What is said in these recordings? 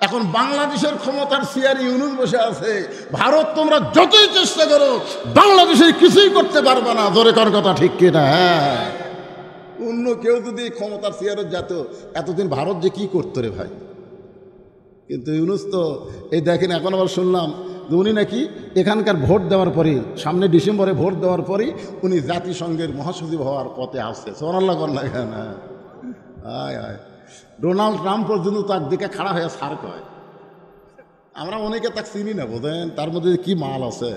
এখন বাংলাদেশের ক্ষমতার চেয়ারে ইউনূস বসে আছে। ভারত তোমরা যতই চেষ্টা করো বাংলাদেশে কিছুই করতে পারবে না। জোরে কর কথা ঠিক কিনা? হ্যাঁ, অন্য কেউ যদি ক্ষমতার চেয়ারে যেত এতদিন ভারত যে কি করতো রে ভাই। কিন্তু ইউনূস তো এই দেখেন, এখন আবার শুনলাম যে উনি নাকি এখানকার ভোট দেওয়ার পরেই, সামনে ডিসেম্বরে ভোট দেওয়ার পরেই উনি জাতিসংঘের মহাসচিব হওয়ার পথে আসছে। সোনাল্লাহ কর না কেন? আয় আয়, ডোনাল্ড ট্রাম্প পর্যন্ত তার দিকে খাড়া হয়ে সার কয়। আমরা অনেকে তাকে চিনি না, বোঝেন তার মধ্যে কি মাল আছে।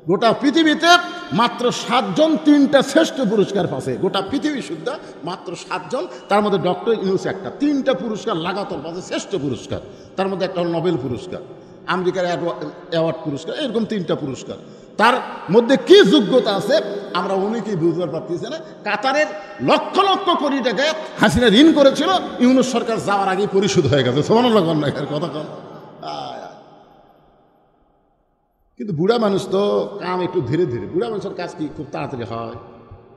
গোটা পৃথিবীতে মাত্র 7 জন 3টা শ্রেষ্ঠ পুরস্কার পাচ্ছে। গোটা পৃথিবী শুদ্ধ মাত্র 7 জন, তার মধ্যে ডক্টর ইউনূস একটা। 3টা পুরস্কার লাগাতার পাচ্ছে, শ্রেষ্ঠ পুরস্কার। তার মধ্যে একটা হল নোবেল পুরস্কার, আমেরিকার অ্যাওয়ার্ড পুরস্কার, এরকম 3টা পুরস্কার। তার মধ্যে কি যোগ্যতা আছে আমরা অনেকেই বুঝতে পারতেছি না। কাতারের লক্ষ লক্ষ কোটি টাকা হাসিনা ঋণ করেছিল, ইউনূস সরকার যাওয়ার আগেই পরিশোধ হয়ে গেছে। সোনাল্লাহ কথা কন। কিন্তু বুড়া মানুষ তো কাম একটু ধীরে ধীরে, বুড়া মানুষের কাজ কি খুব তাড়াতাড়ি হয়?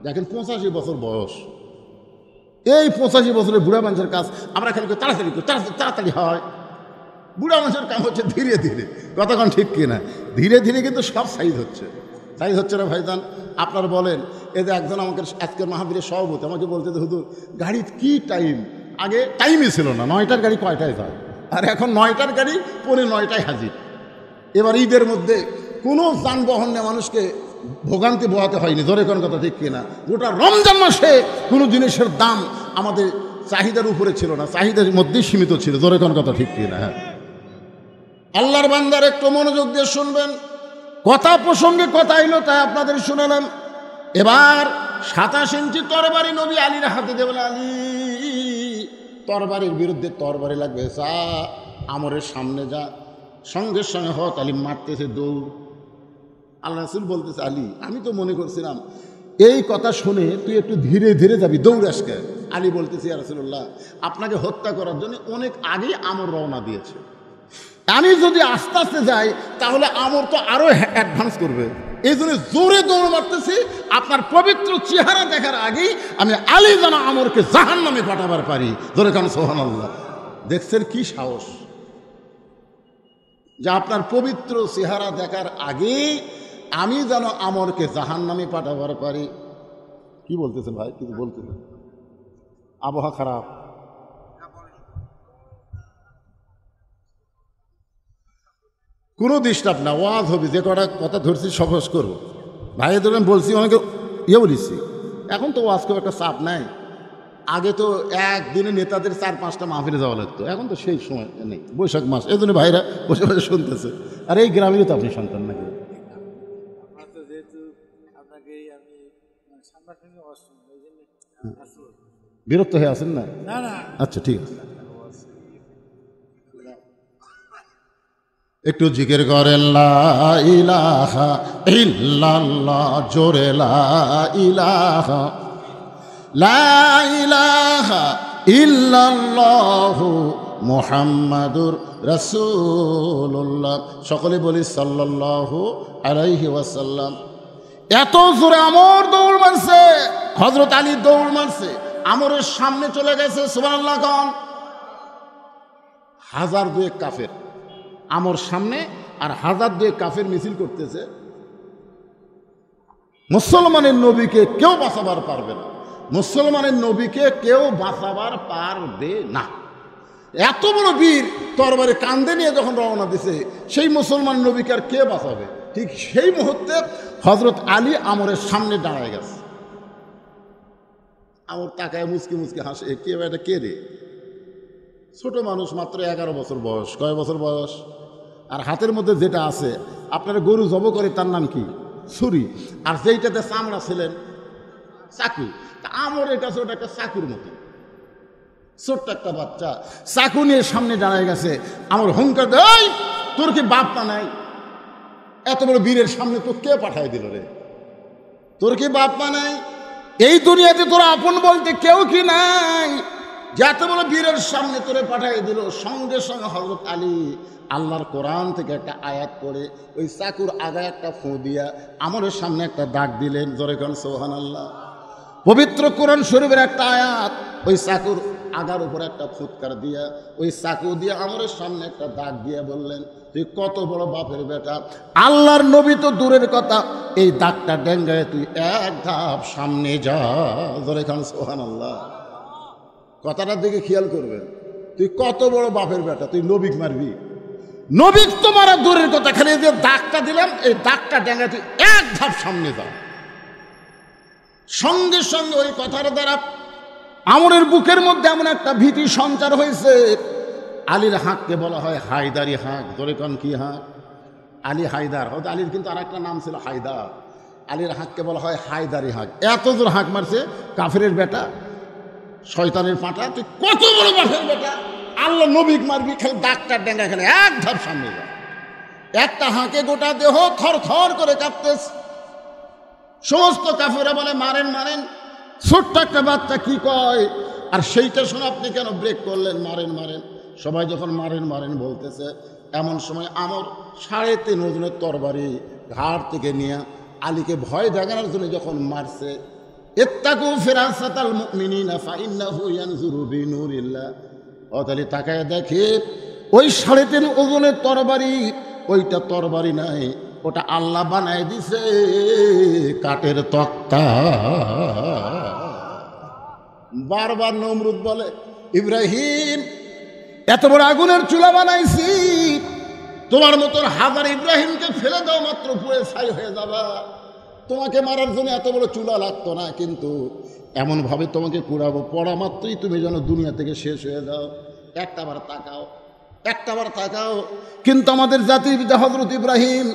দেখেন 85 বছর বয়স, এই 85 বছরের বুড়া মানুষের কাজ আমরা খালি তাড়াতাড়ি তাড়াতাড়ি হয়। বুড়া মানুষের কাম হচ্ছে ধীরে ধীরে। কতক্ষণ ঠিক কিনা? ধীরে ধীরে কিন্তু সব সাইজ হচ্ছে না ভাইজান। আপনারা বলেন, এই যে একজন আমাকে আজকের মাহফিলের সভাপতি আমাকে বলতে যে হুজুর গাড়ির কি টাইম, আগে টাইমই ছিল না, 9টার গাড়ি কয়টায় যায়, আর এখন 9টার গাড়ি 9:45 হাজির। এবার ঈদের মধ্যে কোনো যানবাহন নিয়ে মানুষকে ভোগান্তি বোয়াতে হয়নি। জোরে কোন কথা ঠিক কিনা? গোটা রমজান মাসে কোনো জিনিসের দাম আমাদের চাহিদার উপরে ছিল না, চাহিদার মধ্যেই সীমিত ছিল। জোরে কোন কথা ঠিক কিনা? হ্যাঁ, আল্লাহর বান্দার একটু মনোযোগ দিয়ে শুনবেন। কথা প্রসঙ্গে কথা এলো তাই আপনাদের শুনালাম। এবার 27 ইঞ্চি তরবারি নবী আলীর হাতে দেবেন। আলী তরবারির বিরুদ্ধে তরবারি লাগবে, যা আমরের সামনে যা। সঙ্গে সঙ্গে হত আলী মারতেছে দৌড়। আল্লাহ রাসূল বলতেছে, আলী আমি তো মনে করছিলাম এই কথা শুনে তুই একটু ধীরে ধীরে যাবি, দৌড় আসকে। আলী বলতেছে, ইয়া রাসূলুল্লাহ আপনাকে হত্যা করার জন্য অনেক আগেই আমর রওনা দিয়েছে, আমি যদি আস্তে আস্তে যাই তাহলে আমর তো আরো অ্যাডভান্স করবে। এই জন্য জোরে দৌড় মারতেছি, আপনার পবিত্র চেহারা দেখার আগেই আমি আলী যেন আমরকে জাহান্নামে পাঠাবার পারি। জোরে কারণ সুবহানাল্লাহ। দেখছেন কি সাহস, যে আপনার পবিত্র চেহারা দেখার আগেই আমি যেন আমরকে জাহান্নামে পাঠাবার পারি। কি বলতেছেন ভাই? কিছু বলতেছেন? আবহাওয়া খারাপ, কোনো ডিস্টার্ব না, ওয়াজ হবে। যে কটা কথা ধরছি সহজ করবো ভাই, ধরেন বলছি অনেকে বলেছি। এখন তো ওয়াজ খুব একটা চাপ নাই। আগে তো একদিনে নেতাদের 4-5টা মাহফিলে যাওয়া লাগতো, এখন তো সেই সময় নেই। বৈশাখ মাস, এই জন্য ভাইরা বসে বসে শুনতেছে। আর এই গ্রামেরই তো আপনি সন্তান নাকি? বিরক্ত হয়ে আছেন না? আচ্ছা ঠিক আছে, একটু জিকির করেন লা ইলাহা ইল্লাল্লাহ, জোরে লা ইলাহা ইল্লাল্লাহু মুহাম্মাদুর রাসূলুল্লাহ। সকলে বলি সাল্লাল্লাহু আলাইহি ওয়াসাল্লাম। এত জোরে আমর দৌড় মারছে, হযরত আলী দৌড় মারছে, আমরের সামনে চলে গেছে। সুবহানাল্লাহ কোন? 1002 কাফের আমর সামনে, আর 1002 কাফের মিছিল করতেছে। মুসলমানের নবীকে কেউ বাঁচাবার পারবে না, মুসলমানের নবীকে কেউ বাঁচাবার পারবে না। এত বড় বীর তরবারি কান্দে নিয়ে যখন রওনা দিছে, সেই মুসলমান নবীকে আর কে বাঁচাবে? ঠিক সেই মুহূর্তে হযরত আলী আমরের সামনে দাঁড়ায় গেছে। আমর তাকায় মুচকি মুচকি হাসে, কে এটা কে রে? ছোট মানুষ, মাত্র 11 বছর বয়স। কয় বছর বয়স? আর হাতের মধ্যে যেটা আছে, আপনারা গরু জব করে তার নাম কি? ছুরি। আর যেইটাতে চামড়া ছিলেন চাকু। তা আমরের কাছে ওটা একটা চাকুর মতো, ছোট্ট একটা বাচ্চা চাকু নিয়ে সামনে দাঁড়ায় গেছে। আমার হুঙ্কার দেয়, তোর কি বাপ মা নাই? এত বড় বীরের সামনে তো কে পাঠায় দিল রে? তোর কি বাপ মা নাই? এই দুনিয়াতে তোর আপন বলতে কেউ কি নাই? যত বড় বীরের সামনে তোরে পাঠিয়ে দিল। সঙ্গে সঙ্গে হযরত আলী আল্লাহর কোরআন থেকে একটা আয়াত পড়ে ওই চাকুর আগায় একটা ফু দিয়া আমরের সামনে একটা দাগ দিলেন। জোরে কোন সুবহানাল্লাহ। পবিত্র কোরআন শরীফের একটা আয়াত ওই চাকুর আগার উপর একটা ফুৎকার দিয়া ওই চাকু দিয়ে আমরের সামনে একটা দাগ দিয়ে বললেন, তুই কত বড় বাপের বেটা, আল্লাহর নবী তো দূরের কথা, এই দাগটা ডেঙ্গায় তুই এক ধাপ সামনে যা। ধরে খান সুবহানাল্লাহ। কথাটার দিকে খেয়াল করবেন, তুই কত বড় বাপের বেটা, তুই নবীক মারবি? নবীক তো মারা দূরের কথা, খালি যে দাগটা দিলাম, এই দাগটা ডেঙ্গায় তুই এক ধাপ সামনে যা। সঙ্গে সঙ্গে ওই কথার দ্বারা আমরের বুকের মধ্যে এমন একটা ভীতি সঞ্চার হয়েছে। আলীর হাঁককে বলা হয় হায়দারি হাঁক। ধরে কন কি হাঁক? আলী হায়দার। হয়তো আলীর কিন্তু আর একটা নাম ছিল হায়দার। আলীর হাঁককে বলা হয় হায়দারি হাঁক। এত জোর হাঁক মারছে, কাফেরের বেটা, শয়তানের পাটা, তুই কত বড় বাপের বেটা, আল্লাহ নবীক মারবি, খালি দাগটা ডেঙ্গা, এখানে এক ধাপ সামনে যা। একটা হাঁকে গোটা দেহ থর থর করে কাঁপতেছে। সমস্ত কাফেরা বলে মারেন মারেন। ছোট্ট একটা বাচ্চা কি কয়, আর সেইটা শুনে আপনি কেন ব্রেক করলেন? মারেন মারেন। সবাই যখন মারেন মারেন বলতেছে, এমন সময় আমর 3.5 ওজনের তরবারি ঘাট থেকে নিয়ে আলীকে ভয় দেখানোর জন্য যখন মারছে, ইত্তাকু ফিরাসাতাল মুমিনিনা ফাইন্নাহু ইয়ানজুরু বিনুরিল্লাহ। অতালি তাকায় দেখে ওই 3.5 ওজনের তরবারি, ওইটা তরবারি নাই, ওটা আল্লাহ বানায় দিছে কাঠের তক্তা। বারবার নমরুদ বলে, ইব্রাহিম এত বড় আগুনের চুলা বানাইছি, তোমার মতন হাজার ইব্রাহিমকে ফেলে দাও, মাত্র পুড়ে ছাই হয়ে যাবা। তোমাকে মারার জন্য এত বড় চুলা লাগতো না, কিন্তু এমনভাবে তোমাকে পুড়াবো, পড়া মাত্রই তুমি যেন দুনিয়া থেকে শেষ হয়ে যাও। একটাবার তাকাও, একটাবার তাকাও। কিন্তু আমাদের জাতির পিতা হযরত ইব্রাহিম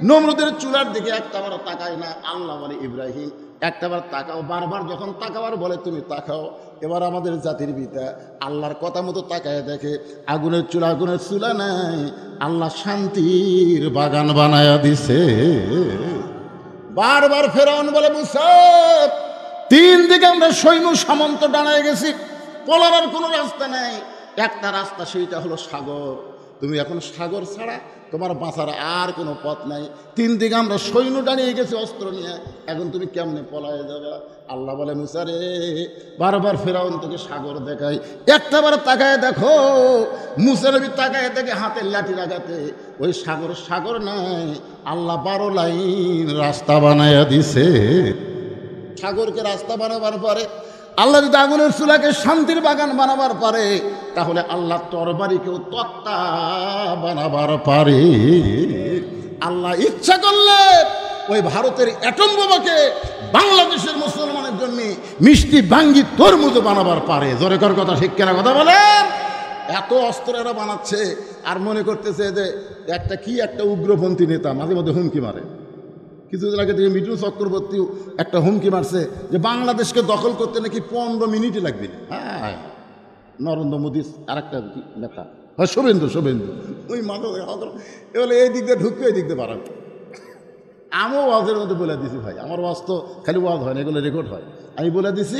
নমরুদের চুলার দিকে একটাবার তাকায় না। আল্লাহ বলে, ইব্রাহিম একটাবার তাকাও। বারবার যখন তাকাবার বলে তুমি তাকাও। এবার আমাদের জাতির পিতা আল্লাহর কথা মতো তাকায় দেখে আগুনের চুলা নাই, আল্লাহ শান্তির বাগান বানায়া দিছে। বারবার ফেরাউন বলে, মুসা 3 দিকে আমরা সৈন্য সামন্ত দাঁড়ায় গেছি, পলানোর কোনো রাস্তা নাই, একটা রাস্তা, সেইটা হলো সাগর। তুমি এখন সাগর ছাড়া তোমার বাঁচার আর কোনো পথ নাই। 3 দিকে আমরা সৈন্য দাঁড়িয়ে গেছি অস্ত্র নিয়ে, এখন তুমি কেমনে পলায়ে যাবে? আল্লাহ বলে, মুসা রে, বারবার ফেরাউন তোকে সাগর দেখায়, একটাবার তাকায় দেখো। মুসা নবী তাকায় দেখে হাতের লাঠি লাগাতে ওই সাগর নাই, আল্লাহ 12 লাইন রাস্তা বানায়া দিছে। সাগরকে রাস্তা বানাবার পরে আল্লাহ যদি আগুনের চুলাকে শান্তির বাগান বানাবার পারে, তাহলে আল্লাহ তরবারিকেও তক্তা বানাবার পারে। আল্লাহ ইচ্ছা করলে ওই ভারতের অ্যাটম বোমাকে বাংলাদেশের মুসলমানের জন্য মিষ্টি ভাঙ্গি তরমুজ বানাবার পারে। জোরে কর কথা, ঠিক কেনা কথা বলেন? এত অস্ত্র এরা বানাচ্ছে, আর মনে করতেছে যে একটা উগ্রপন্থী নেতা মাঝে মধ্যে হুমকি মারে। কিছুদিন আগে থেকে মিঠুন চক্রবর্তীও একটা হুমকি মারছে যে বাংলাদেশকে দখল করতে নাকি 15 মিনিটই লাগবে। হ্যাঁ, নরেন্দ্র মোদী আর একটা নেতা, হ্যাঁ শুভেন্দু ওই মাথা এবারে এই দিক দিয়ে ঢুকবে, এই দিক দিয়ে বাড়াবে। আমিও ওয়াজের মধ্যে বলে দিছি, ভাই আমার ওয়াজ তো খালি ওয়াজ হয় না, এগুলো রেকর্ড হয়। আমি বলে দিছি,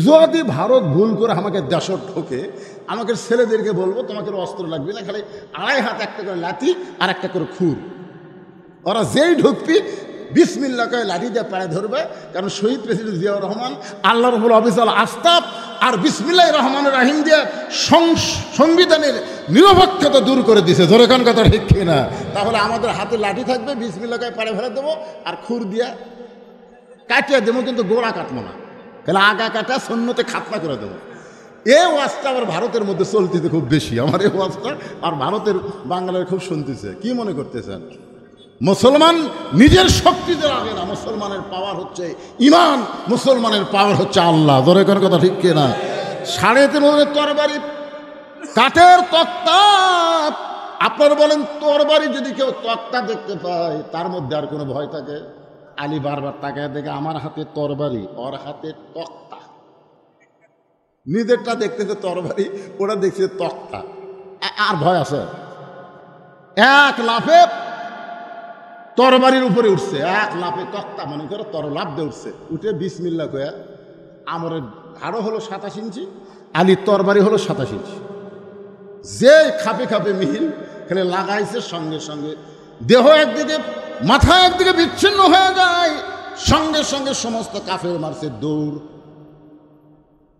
যদি ভারত ভুল করে আমাকে দেশে ঢোকে, আমাকে ছেলেদেরকে বলবো তোমাকে অস্ত্র লাগবে না, খালি 2.5 হাত একটা করে লাঠি আর একটা করে খুর। ওরা যেই ঢুকবি বিসমিল্লাহ কয়ে লাঠি দিয়ে পায়ে ধরবে, কারণ শহীদ প্রেসিডেন্ট জিয়াউর রহমান আল্লাহর উপর অবিচল আস্থা আর বিসমিল্লাহির রহমানির রহিম দিয়ে সংবিধানের নিরপেক্ষতা দূর করে দিছে। ধরে কোন কথা ঠিক কিনা? তাহলে আমাদের হাতে লাঠি থাকবে, বিসমিল্লাহ কয়ে পায়ে ফেলে দেবো, আর খুর দিয়া কাটিয়ে দেবো, কিন্তু গোড়া কাটবো না, তাহলে আগা কাটা সন্ন্যতে খাতনা করে দেবো। এই ওয়াজটা আবার ভারতের মধ্যে চলতেছে খুব বেশি। আমার এই ওয়াজটা আর ভারতের বাঙালির খুব শুনতেছে। কি মনে করতেছেন? মুসলমান নিজের শক্তিতে লাগে না, মুসলমানের পাওয়ার হচ্ছে ইমান, মুসলমানের পাওয়ার হচ্ছে আল্লাহ। ধরে কোন কথা ঠিক কিনা? 3.5 ওজনের তরবারি, কাঠের তক্তা। আপনারা বলেন, তরবারি যদি কেউ তক্তা দেখতে পায়, তার মধ্যে আর কোনো ভয় থাকে? আলী বারবার তাকায় দেখে আমার হাতে তরবারি, ওর হাতে তক্তা। নিজেরটা দেখতেছে তরবারি, ওরা দেখছে তক্তা, আর ভয় আছে? এক লাফে তরবারির উপরে উঠছে, এক লাফে তক্তা মনে করে লাফ দিয়ে উঠছে, উঠে বিসমিল্লাহ কয়া। আমরের ঘাড়ও হলো 27 ইঞ্চি, আলীর তরবারি হলো 27 ইঞ্চি। যে খাপে খাপে মিহিল খেলে লাগাইছে, সঙ্গে সঙ্গে দেহ একদিকে, মাথা একদিকে বিচ্ছিন্ন হয়ে যায়। সঙ্গে সঙ্গে সমস্ত কাফের মারছে দৌড়।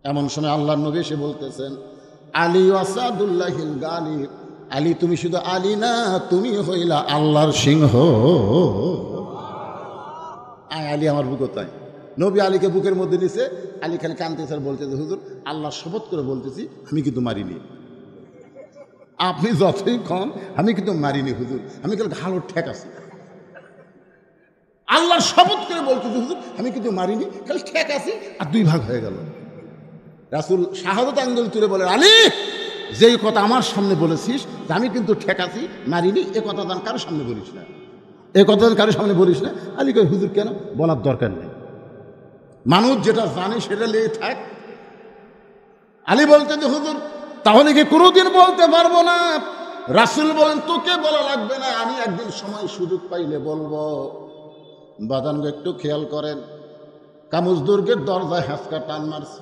এমন সময় আল্লাহর নবী এসে বলতেছেন, আলী ওয়াসাদুল্লাহিল গালিব, আলী তুমি শুধু আলী না, তুমি হইলা আল্লাহর সিংহ। আলী আমার বুক তাই। নবী আলীকে বুকের মধ্যে নিছে, আলী খালি কানতেছে আর বলতেছে, হুজুর আল্লাহ শপথ করে বলতেছি আমি কিন্তু মারিনি, আপনি যতই ক্ষণ আমি কিন্তু মারিনি হুজুর, আমি খালি ঘাড় ঠেক আছি। আল্লাহর শপথ করে বলতেছি হুজুর আমি কিন্তু মারিনি, খালি ঠেক আছি। আর দুই ভাগ হয়ে গেল। রাসূল শাহাদাত আঙ্গুল তুলে বলেন, আলী যেই কথা আমার সামনে বলেছিস যে আমি কিন্তু ঠেক আছি মারিনি, এ কথা তো কারোর সামনে বলিস না, এ কথা কারোর সামনে বলিস না। আলী কই, হুজুর কেন, বলার দরকার নেই, মানুষ যেটা জানে সেটা লেগে থাক। আলী বলতেন যে হুজুর তাহলে কি কোনোদিন বলতে পারবো না? রাসূল বলেন, তোকে বলা লাগবে না, আমি একদিন সময় সুযোগ পাইলে বলবো। বাদানকে একটু খেয়াল করেন, কামুজ দুর্গের দরজায় হ্যাঁচকা টান মারছে।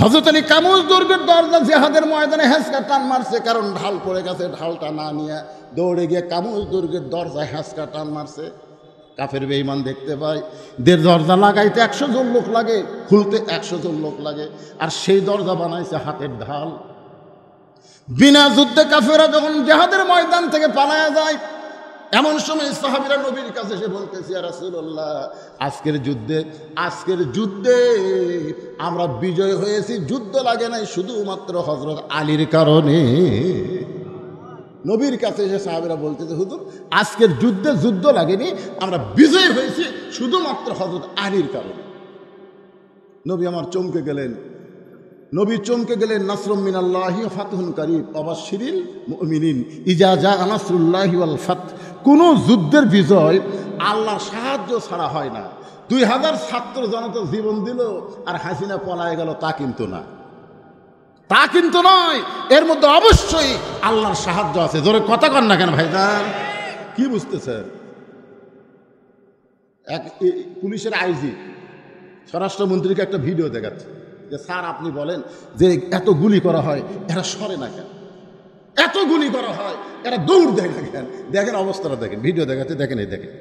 হযরত আলী কামুজ দুর্গের দরজা জিহাদের ময়দানে হ্যাঁচকা টান মারছে, কারণ ঢাল পড়ে গেছে, ঢালটা না নিয়ে দৌড়ে গিয়ে কামুজ দুর্গের দরজায় হ্যাঁচকা টান মারছে। কাফের বেঈমান দেখতে পায়, দরজা লাগাইতে 100 জন লোক লাগে, খুলতে 100 জন লোক লাগে, আর সেই দরজা বানাইছে হাতের ঢাল। বিনা যুদ্ধে কাফেরা যখন জিহাদের ময়দান থেকে পালায়া যায়, এমন সময় সাহাবীরা নবীর কাছে এসে বলতেছে, ইয়া রাসূলুল্লাহ আজকের যুদ্ধে আমরা বিজয় হয়েছি, যুদ্ধ লাগে নাই শুধুমাত্র হযরত আলীর কারণে। নবীর কাছে এসে সাহাবীরা বলতেছে, হুজুর আজকের যুদ্ধে যুদ্ধ লাগেনি, আমরা বিজয় হয়েছি শুধুমাত্র হযরত আলীর কারণে। নবী আমার চমকে গেলেন, নাসরুম মিনাল্লাহি ওয়া ফাতহুন কারীব ওয়াবাশশিরিল মুমিনিন ইজা জাআ নাসরুল্লাহি ওয়াল ফাত। কোন যুদ্ধের বিজয় আল্লাহর সাহায্য ছাড়া হয় না। 2000 ছাত্র জনতা জীবন দিল আর হাসিনা পলায় গেল, তা কিন্তু নয়, এর মধ্যে অবশ্যই আল্লাহর সাহায্য আছে। জোরে কথা কন না কেন ভাইজান, কি বুঝতেছেন? এক পুলিশের আইজি স্বরাষ্ট্রমন্ত্রীকে একটা ভিডিও দেখাচ্ছে যে স্যার আপনি বলেন যে এত গুলি করা হয়, এরা সরে না কেন? এত গুলি করা হয়, এরা দৌড় দেয় না কেন? দেখেন অবস্থাটা, দেখেন ভিডিও দেখাচ্ছে, দেখেন এই দেখেন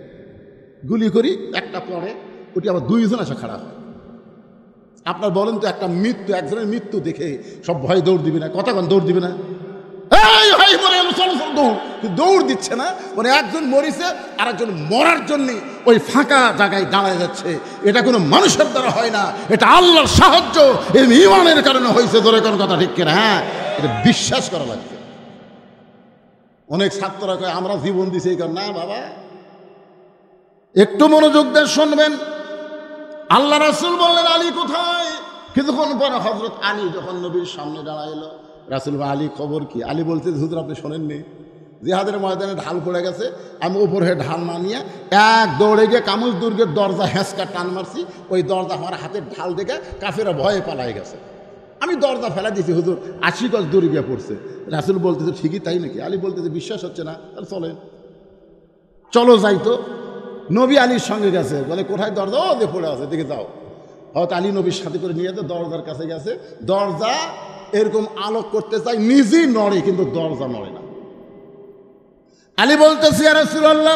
গুলি করি, একটা পরে ওটি আবার 2 জন এসে খাড়া হয়। আপনার বলেন তো একটা একজনের মৃত্যু দেখে সব ভয় দৌড় দিবে না? কতক্ষণ দৌড় দিবে না? দৌড় দিচ্ছে না, মানে একজন মরিছে আর একজন মরার জন্য ওই ফাঁকা জায়গায় দাঁড়ায় যাচ্ছে। এটা কোনো মানুষের দ্বারা হয় না, এটা আল্লাহর সাহায্য, এই ঈমানের কারণে হয়েছে। ধরে কোন কথা ঠিক কিনা? হ্যাঁ, এটা বিশ্বাস করা লাগবে। অনেক ছাত্ররা কয় আমরা জীবন দিছি এই কারণ। না বাবা, একটু মনোযোগ দিয়ে শুনবেন। আল্লাহ রাসূল বললেন, আলী কোথায়? কিছুক্ষণ পরে হযরত আলী যখন নবীর সামনে দাঁড়াইল, রাসূল বলেন, আলী খবর কি? আলী বলতে, হুজুর আপনি শোনেননি, জিহাদের ময়দানে ঢাল পড়ে গেছে, আমি উপরে ঢাল না নিয়ে এক দৌড়ে গিয়ে কামুজ দুর্গের দরজা হ্যাঁচকা টান মারছি, ওই দরজা আমার হাতের ঢাল দেখে কাফেরা ভয়ে পালাই গেছে, আমি দরজা ফেলা দিয়েছি হুজুর, 80 গজ দূরে গিয়ে পড়ছে। রাসূল বলতেছে, ঠিকই তাই নাকি? আলী বলতেছে, বিশ্বাস হচ্ছে না? তাহলে চলো যাই তো। নবী আলীর সঙ্গে গেছে, বলে কোথায় দরজা? ও যে পড়ে আছে, দেখে যাও। হয়তো আলী নবীর সাথে করে নিয়ে যেতে দরজার কাছে গেছে, দরজা এরকম আলোক করতে চাই, নিজেই নড়ে কিন্তু দরজা নড়ে না। আলী বলতেছে, ইয়া রাসূলুল্লাহ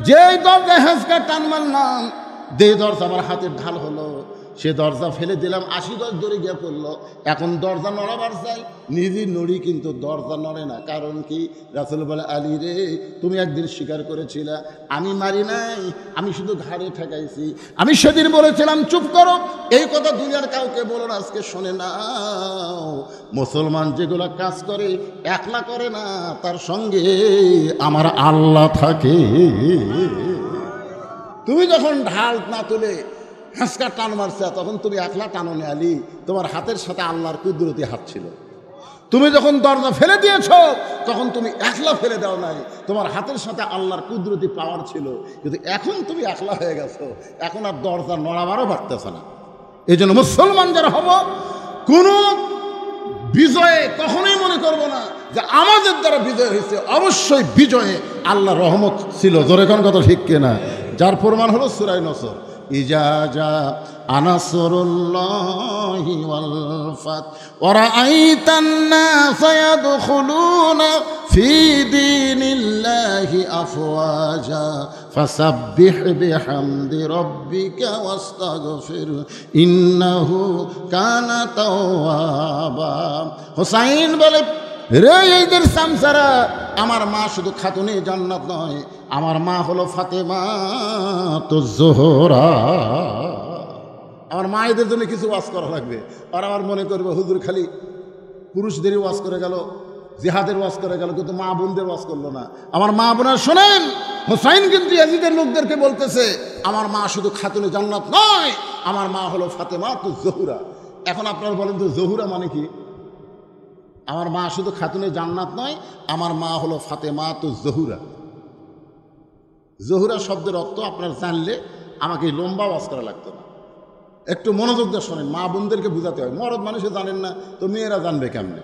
যেই দরজা হ্যাঁচকা টান মারলাম, যে দরজা আমার হাতের ঢাল হলো, সে দরজা ফেলে দিলাম, 80 গজ দূরে গিয়ে পড়লো। এখন দরজা নড়াবার চাই, নিজে নড়ি কিন্তু দরজা নড়ে না। কারণ কি? রাসূল বলে, আলী রে তুমি একদিন স্বীকার করেছিলে আমি মারি নাই, আমি শুধু ঘাড়ে ঠেকাইছি। আমি সেদিন বলেছিলাম চুপ করো, এই কথা দুনিয়ার কাউকে বলো না, আজকে শোনে নাও। মুসলমান যেগুলো কাজ করে একলা করে না, তার সঙ্গে আমার আল্লাহ থাকে। তুমি যখন ঢাল না তুলে হ্যাঁচকা টান মারছে, তখন তুমি একলা টানো নি আলী, তোমার হাতের সাথে আল্লাহর কুদরতি হাত ছিল। তুমি যখন দরজা ফেলে দিয়েছ, তখন তুমি একলা ফেলে দাও নাই, তোমার হাতের সাথে আল্লাহর কুদরতি পাওয়ার ছিল। কিন্তু এখন তুমি একলা হয়ে গেছো, এখন আর দরজা নড়াবারও পারতেছে না। এই জন্য মুসলমান যারা হব, কোনো বিজয়ে কখনোই মনে করব না যে আমাদের দ্বারা বিজয় হয়েছে। অবশ্যই বিজয়ে আল্লাহর রহমত ছিল। জোরে কোন কথা ঠিক কিনা? যার প্রমাণ হলো সূরা নসর, ইজা জা আনাসরুল্লাহি ওয়াল ফাত ওয়া রাআইতান নাস ইয়াদখুলুনা ফি দীনিল্লাহি ইল্লাল্লাহি আফওয়াজা ফাসাব্বিহ বিহামদি রাব্বিকা ওয়াস্তাগফির ইন্নাহু কানা তাওয়াবা। হুসাইন বলে, রে এইদের সামসারা, আমার মা শুধু খাতুনে জান্নাত নয়, আমার মা হলো ফাতেমা তো জোহরা। আমার মায়েদের জন্য কিছু ওয়াজ করা লাগবে। আর আমার মনে করবে হুজুর খালি পুরুষদেরই ওয়াজ করে গেল, জিহাদের ওয়াজ করে গেল, কিন্তু মা বোনদের ওয়াজ করলো না। আমার মা বোনার শোনেন, হুসাইন কিন্তু ইয়াজিদের লোকদেরকে বলতেছে, আমার মা শুধু খাতুনে জান্নাত নয়, আমার মা হলো ফাতেমা তো জহুরা। এখন আপনারা বলেন তো জহুরা মানে কি? আমার মা শুধু খাতুনে জান্নাত নয়, আমার মা হলো ফাতেমা তো জহুরা। জহুরা শব্দের অর্থ আপনার জানলে আমাকে লম্বা ওয়াজ করা লাগতো না। একটু মনোযোগ দিয়ে শোনেন, মা বোনদেরকে বুঝাতে হয়। মরদ মানুষে জানেন না তো মেয়েরা জানবে কেমনে?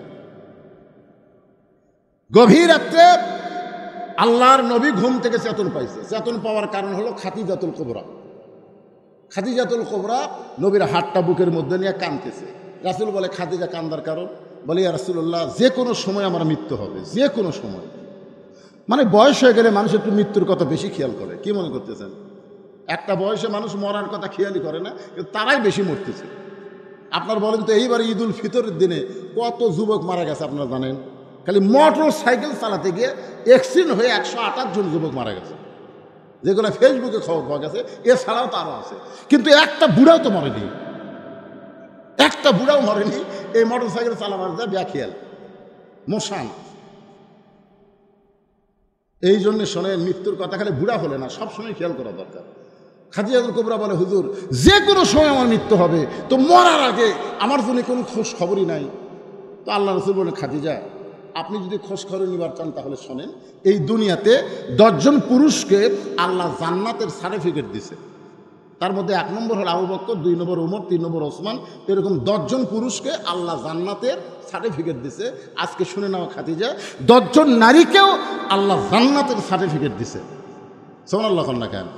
গভীর রাত্রে আল্লাহর নবী ঘুম থেকে চেতন পাইছে। চেতন পাওয়ার কারণ হলো খাদিজাতুল কুবরা। খাদিজাতুল কুবরা নবীর হাতটা বুকের মধ্যে নিয়ে কাঁদতেছে। রাসূল বলে, খাদিজা কান্দার কারণ? বলে, ইয়া রাসূলুল্লাহ, যে কোনো সময় আমার মৃত্যু হবে, যে কোনো সময়। মানে বয়স হয়ে গেলে মানুষ একটু মৃত্যুর কথা বেশি খেয়াল করে। কি মনে করতেছেন? একটা বয়সে মানুষ মরার কথা খেয়ালই করে না, কিন্তু তারাই বেশি মরতেছে। আপনার বলেন তো, এইবার ঈদ উল ফিতরের দিনে কত যুবক মারা গেছে আপনারা জানেন? খালি মোটর সাইকেল চালাতে গিয়ে অ্যাক্সিডেন্ট হয়ে 128 জন যুবক মারা গেছে, যেগুলো ফেসবুকে খবর পাওয়া গেছে। এছাড়াও তো আরও আছে, কিন্তু একটা বুড়াও তো মরেনি, একটা বুড়াও মরেনি এই মোটর সাইকেল চালাবার যা ব্যাখিয়াল মোশান। এই জন্য শোনেন, মৃত্যুর কথা খালি বুড়া হলে না, সবসময় খেয়াল করা দরকার। খাদিজাতুল কুবরা বলে, হুজুর যে কোনো সময় আমার মৃত্যু হবে, তো মরার আগে আমার জন্য কোনো খোঁজ খবরই নাই। তো আল্লাহ রাসূল বলেন, খাদিজা, আপনি যদি খোঁজ খবর নিবার চান তাহলে শোনেন, এই দুনিয়াতে 10 জন পুরুষকে আল্লাহ জান্নাতের সার্টিফিকেট দিছে। তার মধ্যে 1 নম্বর হল আবু বকর, 2 নম্বর ওমর, 3 নম্বর ওসমান। এরকম 10 জন পুরুষকে আল্লাহ জান্নাতের সার্টিফিকেট দিছে। আজকে শুনে নাও খাদিজা, 10 জন নারীকেও আল্লাহ জান্নাতের সার্টিফিকেট দিছে। সুবহানাল্লাহ না কেন?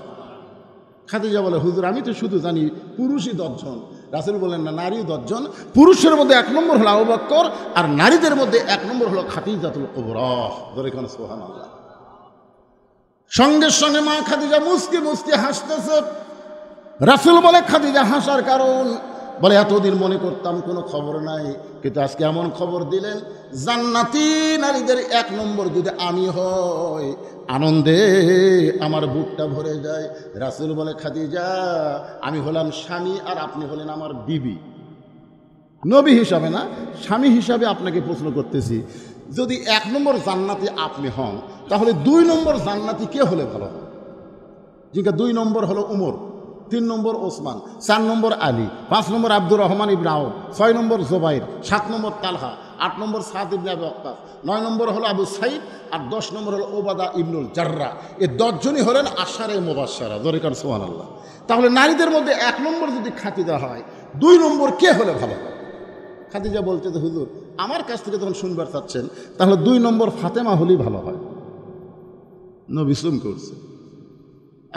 খাদিজা বলে, হুজুর আমি তো শুধু জানি পুরুষই 10 জন। রাসূল বলেন, না, নারীও 10 জন। পুরুষের মধ্যে 1 নম্বর হলো আবু বকর, আর নারীদের মধ্যে 1 নম্বর হলো খাদিজাতুল কুবরা। ধরে কোন সুবহানাল্লাহ। সঙ্গে সঙ্গে মা খাদিজা মুস্কি মুস্কি হাসতেছে। রাসূল বলে, খাদিজা হাসার কারণ? বলে, এতদিন মনে করতাম কোনো খবর নাই, কিন্তু আজকে এমন খবর দিলেন, জান্নাতি নারীদের 1 নম্বর যদি আমি হই, আনন্দে আমার বুকটা ভরে যায়। রাসূল বলে, খাদিজা, আমি হলাম স্বামী আর আপনি হলেন আমার বিবি। নবী হিসাবে না, স্বামী হিসাবে আপনাকে প্রশ্ন করতেছি, যদি 1 নম্বর জান্নাতি আপনি হন, তাহলে 2 নম্বর জান্নাতি কে হলে ভালো হয়? জিজ্ঞা 2 নম্বর হলো উমর, 3 নম্বর ওসমান, 4 নম্বর আলী, 5 নম্বর আব্দুর রহমান ইবনে আউফ, 6 নম্বর জুবাইর, 7 নম্বর তালহা, 8 নম্বর সাদ ইবনে আবি ওয়াক্কাস, 9 নম্বর হলো আবু সাইদ, আর 10 নম্বর হলো ওবাদা ইবনুল জাররা। এই 10 জনই হলেন আশারে মুবাশশারা। দরকার সুবহানাল্লাহ। তাহলে নারীদের মধ্যে 1 নম্বর যদি খাদিজা হয়, 2 নম্বর কে হলে ভালো হয়? খাদিজা বলতে, তো হুজুর আমার কাছ থেকে যখন শুনবার চাচ্ছেন, তাহলে 2 নম্বর ফাতেমা হলেই ভালো হয়। নবী সুম করছে।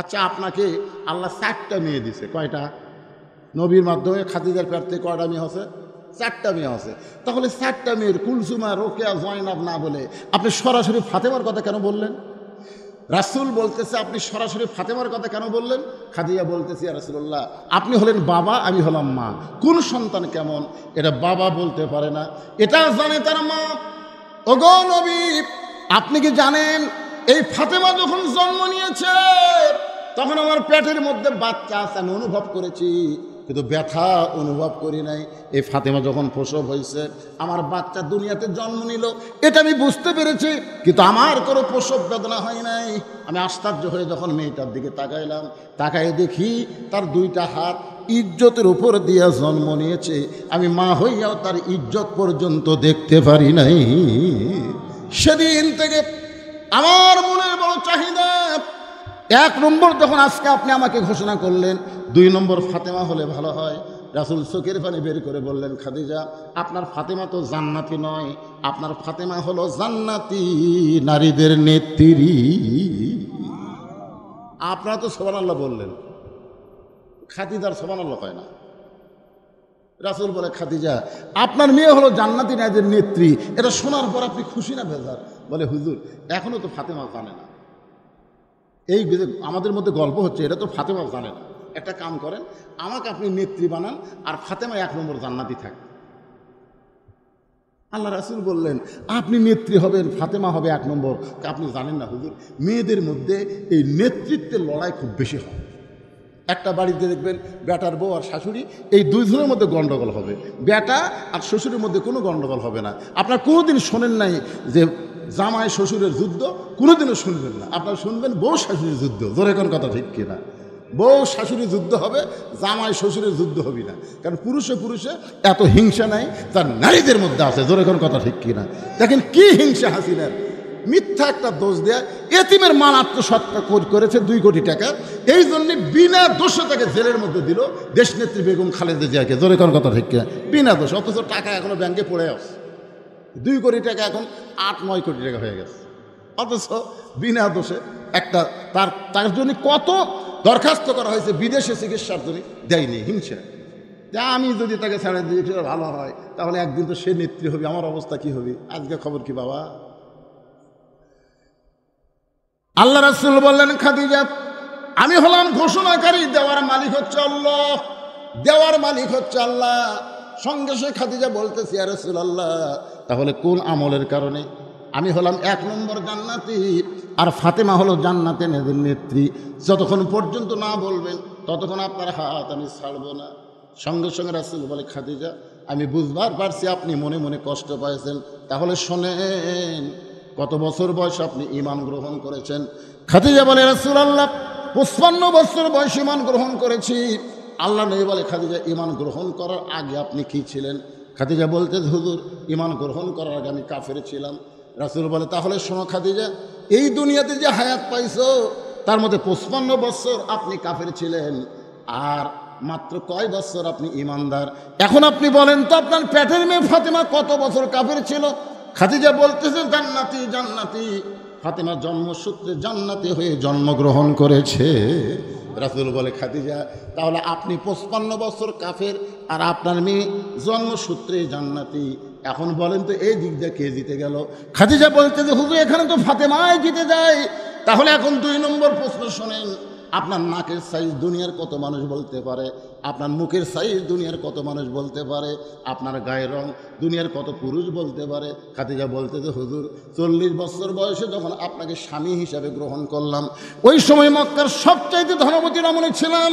আচ্ছা, আপনাকে আল্লাহ 4টা মেয়ে দিছে। কয়টা? নবীর মাধ্যমে খাদিজার পেট থেকে কয়টা মেয়ে আছে? 4টা মেয়ে আছে। তাহলে 4টা মেয়ের কুলসুমা, রোকেয়া, জয়নাব না বলে আপনি সরাসরি ফাতেমার কথা কেন বললেন? রাসূল বলতেছে, আপনি সরাসরি ফাতেমার কথা কেন বললেন? খাদিজা বলতেছে, ইয়া রাসূলুল্লাহ, আপনি হলেন বাবা, আমি হলাম মা। কোন সন্তান কেমন এটা বাবা বলতে পারে না, এটা জানে তার মা। ওগো নবী, আপনি কি জানেন এই ফাতেমা যখন জন্ম নিয়েছে তখন আমার পেটের মধ্যে বাচ্চা আছে, আমি অনুভব করেছি, কিন্তু ব্যথা অনুভব করি নাই। এই ফাতেমা যখন প্রসব হয়েছে, আমার বাচ্চা দুনিয়াতে জন্ম নিল, এটা আমি বুঝতে পেরেছি, কিন্তু আমার কোনো প্রসব বেদনা হয় নাই। আমি আশ্চর্য হয়ে যখন মেয়েটার দিকে তাকাইলাম, তাকাই দেখি তার 2টা হাত ইজ্জতের উপর দিয়া জন্ম নিয়েছে। আমি মা হইয়াও তার ইজ্জত পর্যন্ত দেখতে পারি নাই। সেদিন থেকে আমার মনের বড় চাহিদা। 1 নম্বর যখন আজকে আপনি আমাকে ঘোষণা করলেন 2 নম্বর ফাতেমা হলে ভালো হয়, রাসূল চোখের পানি বের করে বললেন, খাদিজা, আপনার ফাতেমা তো জান্নাতি নয়, আপনার ফাতেমা হলো জান্নাতি নারীদের নেত্রী। আপনারা তো সুবহানাল্লাহ বললেন, খাদিজার সুবহানাল্লাহ হয় না। রাসূল বলে, খাদিজা, আপনার মেয়ে হলো জান্নাতি নারীদের নেত্রী। এটা শোনার পর আপনি খুশি না বেজার? বলে, হুজুর এখনো তো ফাতেমা জানে না। এই আমাদের মধ্যে গল্প হচ্ছে, এটা তো ফাতেমা জানে না। একটা কাম করেন, আমাকে আপনি নেত্রী বানান আর ফাতেমা 1 নম্বর জান্নাতি থাকে। আল্লাহ রাসূল বললেন আপনি নেত্রী হবেন, ফাতেমা হবে 1 নম্বর। আপনি জানেন না হুজুর, মেয়েদের মধ্যে এই নেতৃত্বের লড়াই খুব বেশি হয়। একটা বাড়িতে দেখবেন বেটার বউ আর শাশুড়ি, এই দুইজনের মধ্যে গণ্ডগোল হবে। বেটা আর শ্বশুরের মধ্যে কোনো গণ্ডগোল হবে না। আপনার কোনোদিন শোনেন নাই যে জামাই শ্বশুরের যুদ্ধ, কোনোদিনও শুনবেন না। আপনারা শুনবেন বউ শাশুড়ির যুদ্ধ। জোরে কোন কথা ঠিক কিনা? বউ শাশুড়ির যুদ্ধ হবে, জামাই শ্বশুরের যুদ্ধ হবে না। কারণ পুরুষে পুরুষে এত হিংসা নাই তার নারীদের মধ্যে আছে। জোরে কোন কথা ঠিক কিনা? দেখেন কি হিংসা হাসিনার, মিথ্যা একটা দোষ দেয়া, এতিমের মাল আত্মসৎকার করেছে 2 কোটি টাকা, এই জন্যে বিনা দোষে তাকে জেলের মধ্যে দিল দেশনেত্রী বেগম খালেদা জিয়াকে। জোরে কোন কথা ঠিক কিনা? বিনা দোষ। অথচ টাকা এখনো ব্যাংকে পড়ে আছে, 2 কোটি টাকা এখন 8-9 কোটি টাকা হয়ে গেছে। অথচ বিনা দোষে একটা তার জন্য কত দরখাস্ত করা হয়েছে বিদেশে চিকিৎসার জন্য, দেয়নি। হিংসা যে আমি যদি তাকে ছেড়ে দিই ভালো হয়, তাহলে একদিন তো সে নেত্রী হবে, আমার অবস্থা কি হবে? আজকে খবর কি বাবা? আল্লাহ রাসূল বললেন খাদিজা আমি হলাম ঘোষণাকারী, দেওয়ার মালিক হচ্ছে আল্লাহ, দেওয়ার মালিক হচ্ছে আল্লাহ। সঙ্গে সে খাদিজা বলতেছি ইয়া রাসূলুল্লাহ, তাহলে কোন আমলের কারণে আমি হলাম 1 নম্বর জান্নাতি আর ফাতেমা হলো জান্নাতে নেত্রী? যতক্ষণ পর্যন্ত না বলবেন ততক্ষণ আপনার হাত আমি ছাড়ব না। সঙ্গে সঙ্গে রাসূল বলে খাদিজা আমি বুঝবার পারছি আপনি মনে মনে কষ্ট পাইছেন, তাহলে শোনেন কত বছর বয়স আপনি ঈমান গ্রহণ করেছেন? খাদিজা বলে রাসূলুল্লাহ 55 বছর বয়স ঈমান গ্রহণ করেছি। আল্লাহ নবী বলে খাদিজা ঈমান গ্রহণ করার আগে আপনি কি ছিলেন? খাদিজা বলতে হুজুর ঈমান গ্রহণ করার আগে আমি কাফের ছিলাম। রাসূল বলে তাহলে শোনো খাদিজা, এই দুনিয়াতে যে হায়াত পাইছো তার মধ্যে 55 বছর আপনি কাফের ছিলেন, আর মাত্র কয় বছর আপনি ঈমানদার। এখন আপনি বলেন তো আপনার পেটের মেয়ে ফাতেমা কত বছর কাফের ছিল? খাদিজা বলতেছে জান্নাতি জান্নাতি, ফাতেমা জন্মসূত্রে জান্নাতি হয়ে জন্মগ্রহণ করেছে। রাসূল বলে খাদিজা তাহলে আপনি 55 বছর কাফের আর আপনার মেয়ে জন্মসূত্রে জান্নাতি। এখন বলেন তো এই দিক দিয়ে কে জিতে গেল? খাদিজা বলতে যে হুজুর এখানে তো ফাতেমাই জিতে যায়। তাহলে এখন 2 নম্বর প্রশ্ন শোনেন, আপনার নাকের সাইজ দুনিয়ার কত মানুষ বলতে পারে, আপনার মুখের সাইজ দুনিয়ার কত মানুষ বলতে পারে, আপনার গায়ের রং দুনিয়ার কত পুরুষ বলতে পারে? খাদিজা বলতে যে হুজুর 40 বছর বয়সে যখন আপনাকে স্বামী হিসাবে গ্রহণ করলাম, ওই সময় মক্কার সবচাইতে ধনবতী রমণী ছিলাম।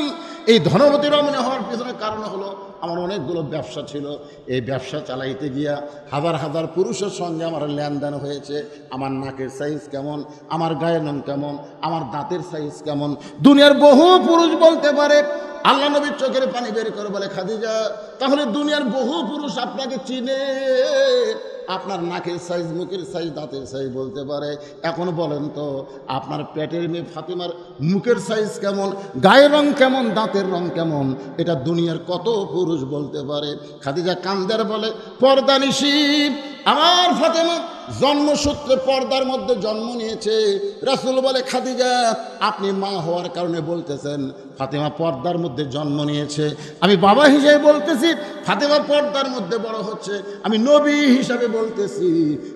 এই ধনবতী রমণী হওয়ার পিছনে কারণ হলো আমার অনেকগুলো ব্যবসা ছিল। এই ব্যবসা চালাইতে গিয়া হাজার হাজার পুরুষের সঙ্গে আমার লেনদেন হয়েছে। আমার নাকের সাইজ কেমন, আমার গায়ের রং কেমন, আমার দাঁতের সাইজ কেমন, দুনিয়ার বহু পুরুষ বলতে পারে। আল্লাহ নবীর চোখের পানি বের করে বলে খাদিজা তাহলে দুনিয়ার বহু পুরুষ আপনাকে চিনে, আপনার নাকের সাইজ, মুখের সাইজ, দাঁতের সাইজ বলতে পারে। এখন বলেন তো আপনার পেটের মেয়ে ফাতেমার মুখের সাইজ কেমন, গায়ের রং কেমন, দাঁতের রং কেমন, এটা দুনিয়ার কত পুরুষ বলতে পারে? খাদিজা কান্দার বলে পর্দানিশী আমার ফাতেমা জন্মসূত্রে পর্দার মধ্যে জন্ম নিয়েছে। রাসূল বলে খাদিজা আপনি মা হওয়ার কারণে বলতেছেন ফাতেমা পর্দার মধ্যে জন্ম নিয়েছে, আমি বাবা হিসেবে বলতেছি ফাতেমা পর্দার মধ্যে বড় হচ্ছে, আমি নবী হিসাবে বলতেছি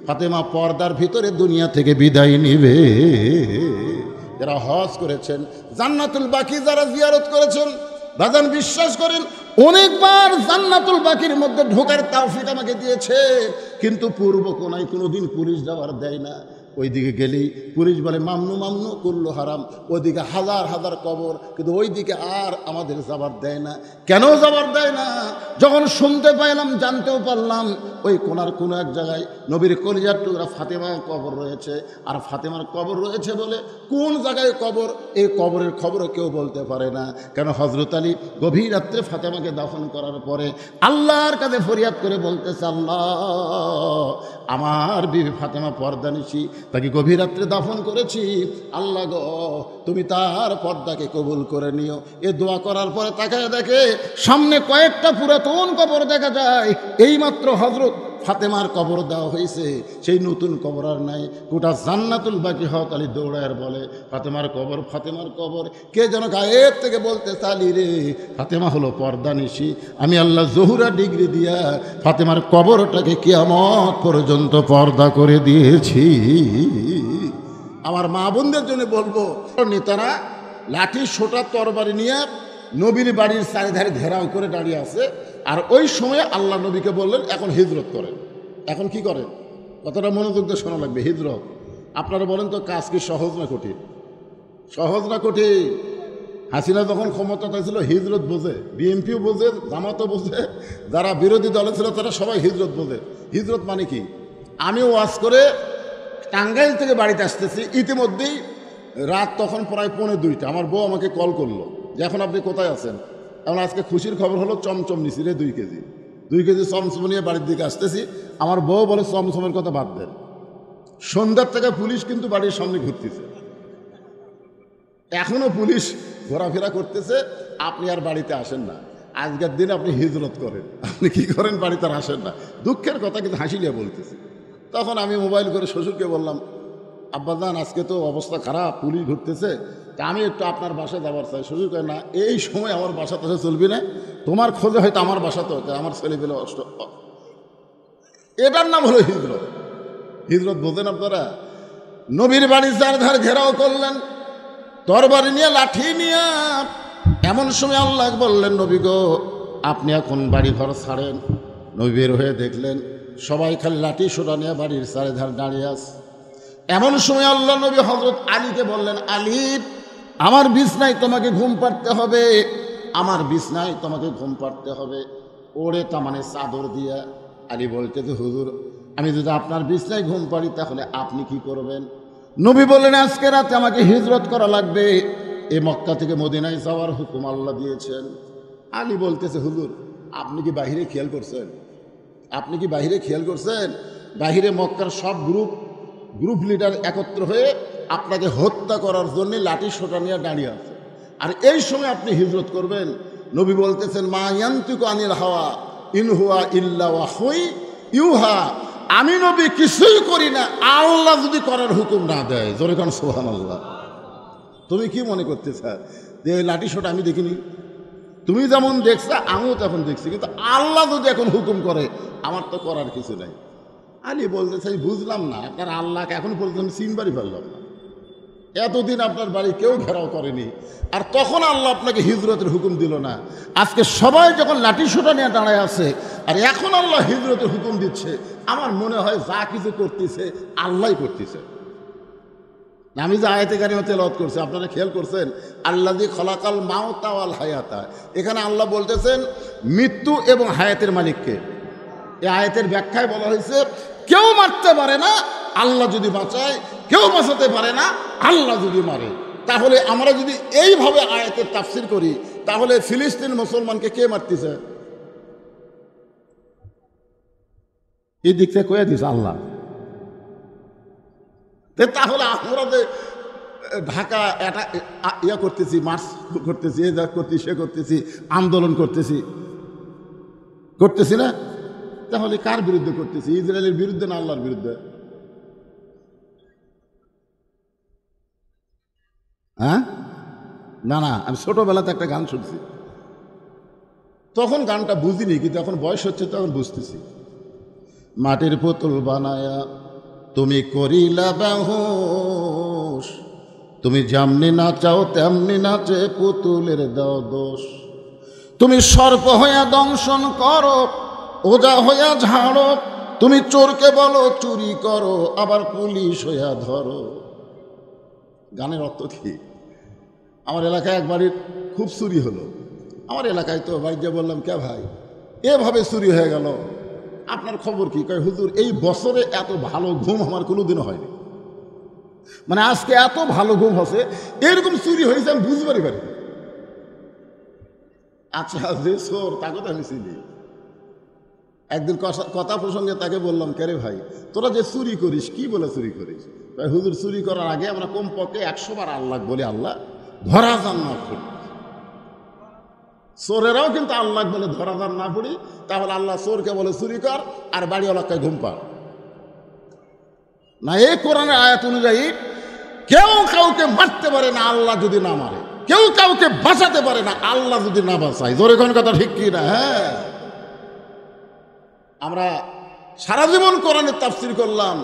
ফাতেমা পর্দার ভিতরে দুনিয়া থেকে বিদায় নিবে। যারা হজ করেছেন, জান্নাতুল বাকি যারা জিয়ারত করেছেন, বাজান বিশ্বাস করেন অনেকবার জান্নাতুল বাকির মধ্যে ঢোকার তৌফিক আমাকে দিয়েছে, কিন্তু পূর্ব কোনায় কোনোদিন পুলিশ যাওয়ার দেয় না। ওইদিকে গেলেই পুলিশ বলে মামনু মামনু কুল্লু হারাম, ওইদিকে হাজার হাজার কবর, কিন্তু ওইদিকে আর আমাদের যাবার দেয় না। কেন যাবার দেয় না? যখন শুনতে পাইলাম, জানতেও পারলাম ওই কোনার কোনো এক জায়গায় নবীর কলিজার টুকরা ফাতেমার কবর রয়েছে, আর ফাতেমার কবর রয়েছে বলে কোন জায়গায় কবর, এই কবরের খবরও কেউ বলতে পারে না। কেন হযরত আলী গভীর রাত্রে ফাতেমাকে দাফন করার পরে আল্লাহর কাছে ফরিয়াদ করে বলতেছে আল্লাহ আমার বিবি ফাতেমা পর্দানিশী, তাকে গভীর রাত্রে দাফন করেছি, আল্লাহ গো তুমি তার পর্দাকে কবুল করে নিও। এ দোয়া করার পরে তাকায় দেখে সামনে কয়েকটা পুরাতন কবর দেখা যায়। এইমাত্র হযরত ফাতেমার কবর দেওয়া হয়েছে, সেই নতুন কবর আর নাই। গোটা জান্নাতুল বাকি হযরত আলী দৌড়ায় বলে ফাতেমার কবর, ফাতেমার কবর। কে যেন গায়েব থেকে বলতে চালি রে ফাতেমা হলো পর্দানিশী, আমি আল্লাহ জহুরা ডিগ্রি দিয়া ফাতেমার কবরটাকে কিয়ামত পর্যন্ত পর্দা করে দিয়েছি। আমার মা বোনদের জন্য বলবো, নেতারা লাঠি সোটা তরবারি নিয়ে নবীর বাড়ির চারিধারে ঘেরাও করে দাঁড়িয়ে আছে। আর ওই সময় আল্লাহ নবীকে বললেন এখন হিজরত করেন। এখন কি করেন? কতটা মনোযোগ দিয়ে শোনা লাগবে। হিজরত আপনারা বলেন তো, কাজ কি সহজ না কঠিন? সহজ না কঠিন? হাসিনা যখন ক্ষমতা ছিল হিজরত বোঝে, বিএনপিও বোঝে, জামাতও বোঝে, যারা বিরোধী দলে ছিল তারা সবাই হিজরত বোঝে। হিজরত মানে কি? আমি ওয়াজ করে টাঙ্গাইল থেকে বাড়িতে আসতেছি, ইতিমধ্যেই রাত তখন প্রায় 1:45। আমার বউ আমাকে কল করলো যে এখন আপনি কোথায় আছেন? এখন আজকে খুশির খবর হলো চমচম নিছি রে 2 কেজি। 2 কেজি চমচম নিয়ে বাড়ির দিকে আসতেছি। আমার বউ বলে চমচমের কথা বাদ দেন, সন্ধ্যার থেকে পুলিশ কিন্তু বাড়ির সামনে ঘুরতেছে, এখনো পুলিশ ঘোরাফেরা করতেছে। আপনি আর বাড়িতে আসেন না, আজকের দিন আপনি হিজরত করেন। আপনি কি করেন? বাড়িতে আর আসেন না। দুঃখের কথা কিন্তু হাসি নিয়ে বলতেছে। তখন আমি মোবাইল করে শ্বশুরকে বললাম, আব্বাজান আজকে তো অবস্থা খারাপ, পুলিশ ঘুরতেছে, তা আমি একটু আপনার বাসায় যাবার চাই। শ্বশুর কয় না, এই সময় আমার বাসাতে চলবি না, তোমার খোঁজে হয়তো আমার বাসাতে হতো, আমার ছেলে পেলে অষ্ট। এটার নাম হলো হিজরত। হিজরত বোঝেন আপনারা? নবীর বাড়ি চারধার ঘেরাও করলেন তরবারি নিয়ে, লাঠি নিয়ে। এমন সময় আল্লাহ বললেন, নবী গো আপনি এখন বাড়ি ঘর ছাড়েন। নবী বের হয়ে দেখলেন সবাই খালি লাঠি সোটা নিয়ে বাড়ির চারিধার দাঁড়িয়ে আছে। এমন সময় আল্লাহ নবী হযরত আলীকে বললেন, আলী আমার বিছনায় তোমাকে ঘুম পাড়তে হবে, আমার বিছনায় তোমাকে ঘুম পাড়তে হবে। ওরে তা মানে চাদর দিয়া। আলী বলতে যে হুজুর আমি যদি আপনার বিছনায় ঘুম পাড়ি তাহলে আপনি কি করবেন? নবী বললেন আজকে রাতে আমাকে হিজরত করা লাগবে, এ মক্কা থেকে মদিনায় যাওয়ার হুকুম আল্লাহ দিয়েছেন। আলী বলতেছে হুজুর আপনি কি বাহিরে খেয়াল করছেন? আপনি কি বাহিরে খেয়াল করছেন? বাহিরে মক্কার সব গ্রুপ লিডার একত্র হয়ে আপনাকে হত্যা করার জন্য লাঠি সোটা নিয়ে দাঁড়িয়ে আছে, আর এই সময় আপনি হিজরত করবেন। নবী বলতেছেন মা ইয়ান্তিকু আনিল হাওয়া ইন হুয়া ইল্লা ওয়াহয়ুন ইউহা। আমি নবী কিছুই করি না, আল্লাহ যদি করার হুকুম না দেয়। জোরে কান সুবহানাল্লাহ। তুমি কি মনে করতেছ যে লাঠি সোটা আমি দেখিনি? তুমি যেমন দেখছো আমিও তখন দেখছি, কিন্তু আল্লাহ যদি এখন হুকুম করে আমার তো করার কিছু নাই। আলী বলতে চাই বুঝলাম না, আপনার আল্লাহকে এখন পর্যন্ত আমি চিনবারই পারলাম না। এতদিন আপনার বাড়ি কেউ ঘেরাও করেনি, আর তখন আল্লাহ আপনাকে হিজরতের হুকুম দিল না। আজকে সবাই যখন লাঠি সোটা নিয়ে দাঁড়ায় আছে আর এখন আল্লাহ হিজরতের হুকুম দিচ্ছে, আমার মনে হয় যা কিছু করতেছে আল্লাহই করতেছে। আমি যে আয়াতে কারিমা তেলাওয়াত করছি আপনারা খেয়াল করছেন, আল্লাযী খলাকাল মাউতা ওয়াল হায়াতা। এখানে আল্লাহ বলতেছেন মৃত্যু এবং হায়াতের মালিককে। এই আয়াতের ব্যাখ্যায় বলা হয়েছে কেউ মারতে পারে না আল্লাহ যদি বাঁচায়, কেউ বাঁচাতে পারে না আল্লাহ যদি মারে। তাহলে আমরা যদি এইভাবে আয়াতের তাফসির করি তাহলে ফিলিস্তিন মুসলমানকে কে মারতেছে? এই দিক থেকে কয়ে দিছে আল্লাহ। তাহলে আমরা যে ঢাকা এটা ইয়া করতেছি, মার্চ করতেছি, এ যা করতেছি সে করতেছি, আন্দোলন করতেছি না, তাহলে কার বিরুদ্ধে করতেছি? ইসরায়েলের বিরুদ্ধে না আল্লাহর বিরুদ্ধে? হ্যাঁ না না, আমি ছোটবেলাতে একটা গান শুনছি, তখন গানটা বুঝিনি, কিন্তু এখন বয়স হচ্ছে তখন বুঝতেছি। মাটির পুতুল বানায়া তুমি করিলা বেহুশ, তুমি যেমনি নাচাও তেমনি নাচে পুতুলের দাও দোষ। তুমি সর্প হইয়া দংশন করো, ওজা হইয়া ঝাড়ো, তুমি চোরকে বলো চুরি করো, আবার পুলিশ হইয়া ধরো। গানের অর্থ কি? আমার এলাকায় এক বাড়ির খুব চুরি হলো, আমার এলাকায় তো বাড়িতে বললাম কে ভাই এভাবে চুরি হয়ে গেল, আপনার খবর কি? কয় হুজুর এই বছরে এত ভালো ঘুম আমার কোনোদিনও হয়নি, মানে আজকে এত ভালো ঘুম হচ্ছে, এরকম চুরি হয়েছে আমি বুঝবারই পারি। আচ্ছা যে চোর তাকে তো আমি চিনি। একদিন কথা প্রসঙ্গে তাকে বললাম কে রে ভাই তোরা যে চুরি করিস কি বলে চুরি করিস? হুজুর চুরি করার আগে আমরা কমপক্ষে 100 বার আল্লাহ বলি আল্লাহ ধরা যান না পড়ি। চোরেরাও কিন্তু আল্লাহ বলে ধরা যান না পড়ি, তাহলে আল্লাহ চোরকে বলে চুরি কর আর বাড়িওয়ালাকে ঘুম পাড় না। এই কোরআনের আয়াত অনুযায়ী কেউ কাউকে মারতে পারে না আল্লাহ যদি না মারে, কেউ কাউকে বাঁচাতে পারে না আল্লাহ যদি না বাঁচায়। জোরে কোন কথা ঠিক কি না? হ্যাঁ, আমরা সারা জীবন কোরআনের তাফসীর করলাম,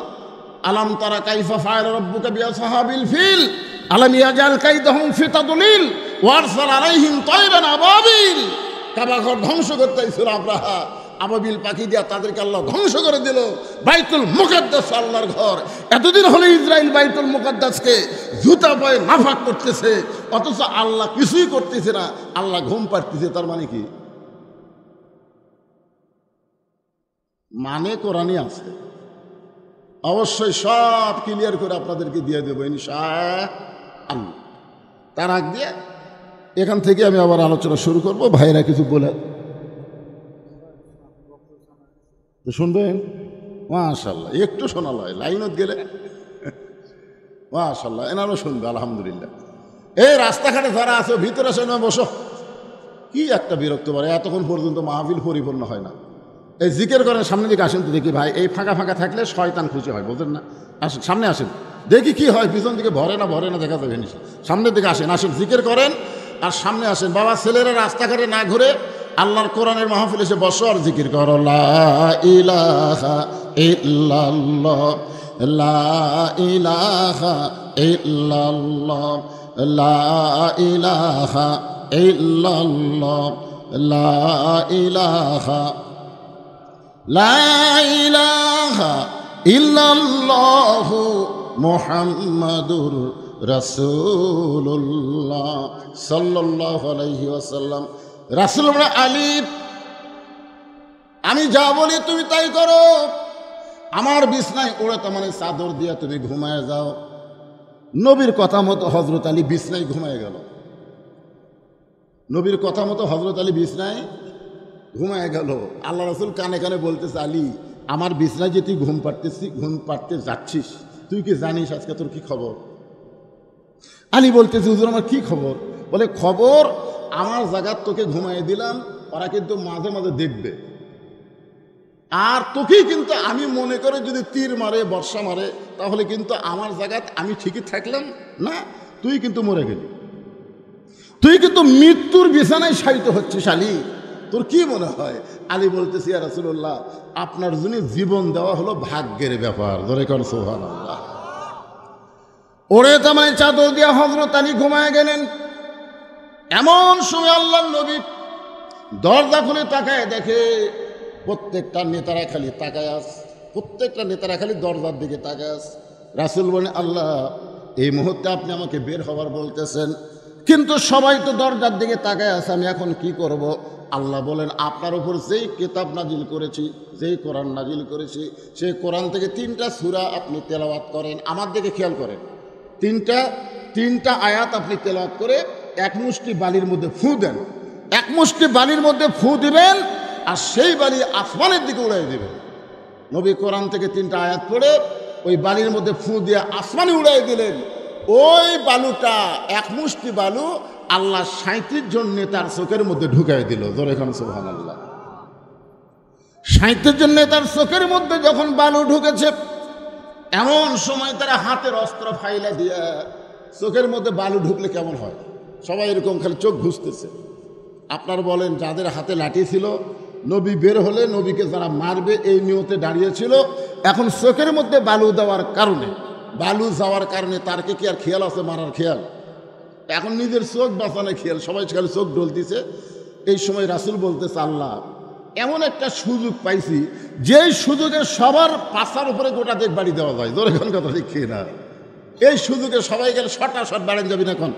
আলাম তারা কাইফা ফাআলা রাব্বুকা বিআসহাবিল ফিল আলাম ইয়াজআল কাইদাহুম ফি তাদলিল ওয়া আরসালা আলাইহিম তায়রান আবাবিল। কাবা ঘর ধ্বংস করতে ছিল আব্রাহা, আবাবিল পাখি দিয়া তাদেরকে আল্লাহ ধ্বংস করে দিল। বাইতুল মুকাদ্দাস আল্লাহর ঘর, এতদিন হলে ইসরায়েল বাইতুল মুকাদ্দাসকে জুতা পায়ে নাফাক করতেছে, অথচ আল্লাহ কিছুই করতেছে না, আল্লাহ ঘুম পাড়তেছে। তার মানে কি? মানে কোরআনই আছে, অবশ্যই সব ক্লিয়ার করে আপনাদেরকে দিয়ে দেবো ইনশাআল্লাহ। তার আগ দিয়ে এখান থেকে আমি আবার আলোচনা শুরু করব। ভাইরা কিছু বলে শুনবেন? মাশাআল্লাহ, একটু শোনাল হয়, লাইনত গেলে মাশাআল্লাহ এনারও শুনবে আলহামদুলিল্লাহ। এই রাস্তাঘাটে যারা আছে ভিতরে আসে না, বসো। কি একটা বিরক্ত পারে, এতক্ষণ পর্যন্ত মাহফিল পরিপূর্ণ হয় না। এই জিকির করেন, সামনের দিকে আসেন তো দেখি ভাই। এই ফাঁকা ফাঁকা থাকলে শয়তান খুশি হয়, বোঝেন না? আসেন সামনে আসেন, দেখি কি হয়। পিছন দিকে ভরে না দেখা যাবে নিশ্চয়। সামনের দিকে আসেন, আসেন জিকির করেন আর সামনে আসেন। বাবা ছেলেরা রাস্তাঘাটে না ঘুরে আল্লাহর কোরআনের মাহফিল এসে বসো আর জিকির করো। লা ইলাহা ইল্লাল্লাহ, লা ইলাহা ইল্লাল্লাহ, লা ইলাহা ইল্লাল্লাহ, লা ইলাহা লা ইলাহা ইল্লাল্লাহু মুহাম্মাদুর রাসূলুল্লাহ সাল্লাল্লাহু আলাইহি ওয়াসাল্লাম। রাসূল বলে, আলী আমি যা বলি তুমি তাই করো। আমার বিছনায় ওড়ে তো মানে চাদর দিয়া তুমি ঘুমায় যাও। নবীর কথা মতো হযরত আলী বিছনায় ঘুমায় গেল। নবীর কথা মতো হযরত আলী বিছনায় ঘুমায় গেল। আল্লাহ রাসূল কানে কানে বলতেছে, আলী আমার বিছনায় যে তুই ঘুম পাড়তে যাচ্ছিস, তুই কি জানিস আজকে তোর কি খবর? আলী বলতেছে, হুজুর আমার কি খবর? বলে, খবর আমার জায়গার তোকে ঘুমাই দিলাম, ওরা কিন্তু মাঝে মাঝে দেখবে। আর তোকেই কিন্তু আমি মনে করে যদি তীর মারে বর্ষা মারে, তাহলে কিন্তু আমার জায়গায় আমি ঠিকই থাকলাম না, তুই কিন্তু মরে গেলি। তুই কিন্তু মৃত্যুর বিছানায় শায়িত হচ্ছিস আলী, তোর কি মনে হয়? আলী বলতেছি, ইয়া রাসূলুল্লাহ আপনার জন্য জীবন দেওয়া হলো ভাগ্যের ব্যাপার। ধরে কর সুবহানাল্লাহ। ওরে তামায় চাদর দিয়া হযরত আলী ঘুমায় গেলেন। এমন সময় আল্লাহর নবী দরজা খুলে তাকায় দেখে প্রত্যেকটা নেতারা খালি তাকায় আস, প্রত্যেকটা নেতারা খালি দরজার দিকে তাকায় আস। রাসূল বলেন, আল্লাহ এই মুহূর্তে আপনি আমাকে বের হওয়ার বলতেছেন, কিন্তু সবাই তো দরজার দিকে তাকায় আছে, আমি এখন কি করব? আল্লাহ বলেন, আপনার উপর যেই কিতাব নাজিল করেছি, যেই কোরআন নাজিল করেছি, সেই কোরআন থেকে 3টা সূরা আপনি তেলাওয়াত করেন। আমার দিকে খেয়াল করেন, তিনটা আয়াত আপনি তেলাওয়াত করে এক মুষ্টি বালির মধ্যে ফু দেন। এক মুষ্টি বালির মধ্যে ফু দিবেন আর সেই বালি আসমানের দিকে উড়াই দেবেন। নবী কোরআন থেকে 3টা আয়াত পড়ে ওই বালির মধ্যে ফু দিয়ে আসমানে উড়াই দিলেন। ওই বালুটা, এক মুষ্টি বালু আল্লাহ 37 জন নেতার চোখের মধ্যে ঢুকাই দিল। জোরে খান সুবহানাল্লাহ। 37 জন নেতার চোখের মধ্যে যখন বালু ঢুকেছে, এমন সময় তারা হাতের অস্ত্র ফাইলা দিয়া, চোখের মধ্যে বালু ঢুকলে কেমন হয়? সবাই এরকম খালি চোখ ঘুষতেছে। আপনার বলেন, যাদের হাতে লাঠি ছিল, নবী বের হলে নবীকে যারা মারবে এই নিয়তে দাঁড়িয়েছিল, এখন চোখের মধ্যে বালু দেওয়ার কারণে, বালু যাওয়ার কারণে তার কি আর খেয়াল আছে মারার খেয়াল? এখন নিজের চোখ বাঁচানোর খেয়াল, সবাই খালি চোখ ঢলতেছে। এই সময় রাসূল বলতেছে, আল্লাহ এমন একটা সুযোগ পাইছি, যেই সুযোগে সবার পাছার উপরে গোটা দেখ বাড়ি দেওয়া যায়। ধরে এখন কথা ঠিক না, এই সুযোগে সবাই গেলে শট বাড়ান যাবি না এখন।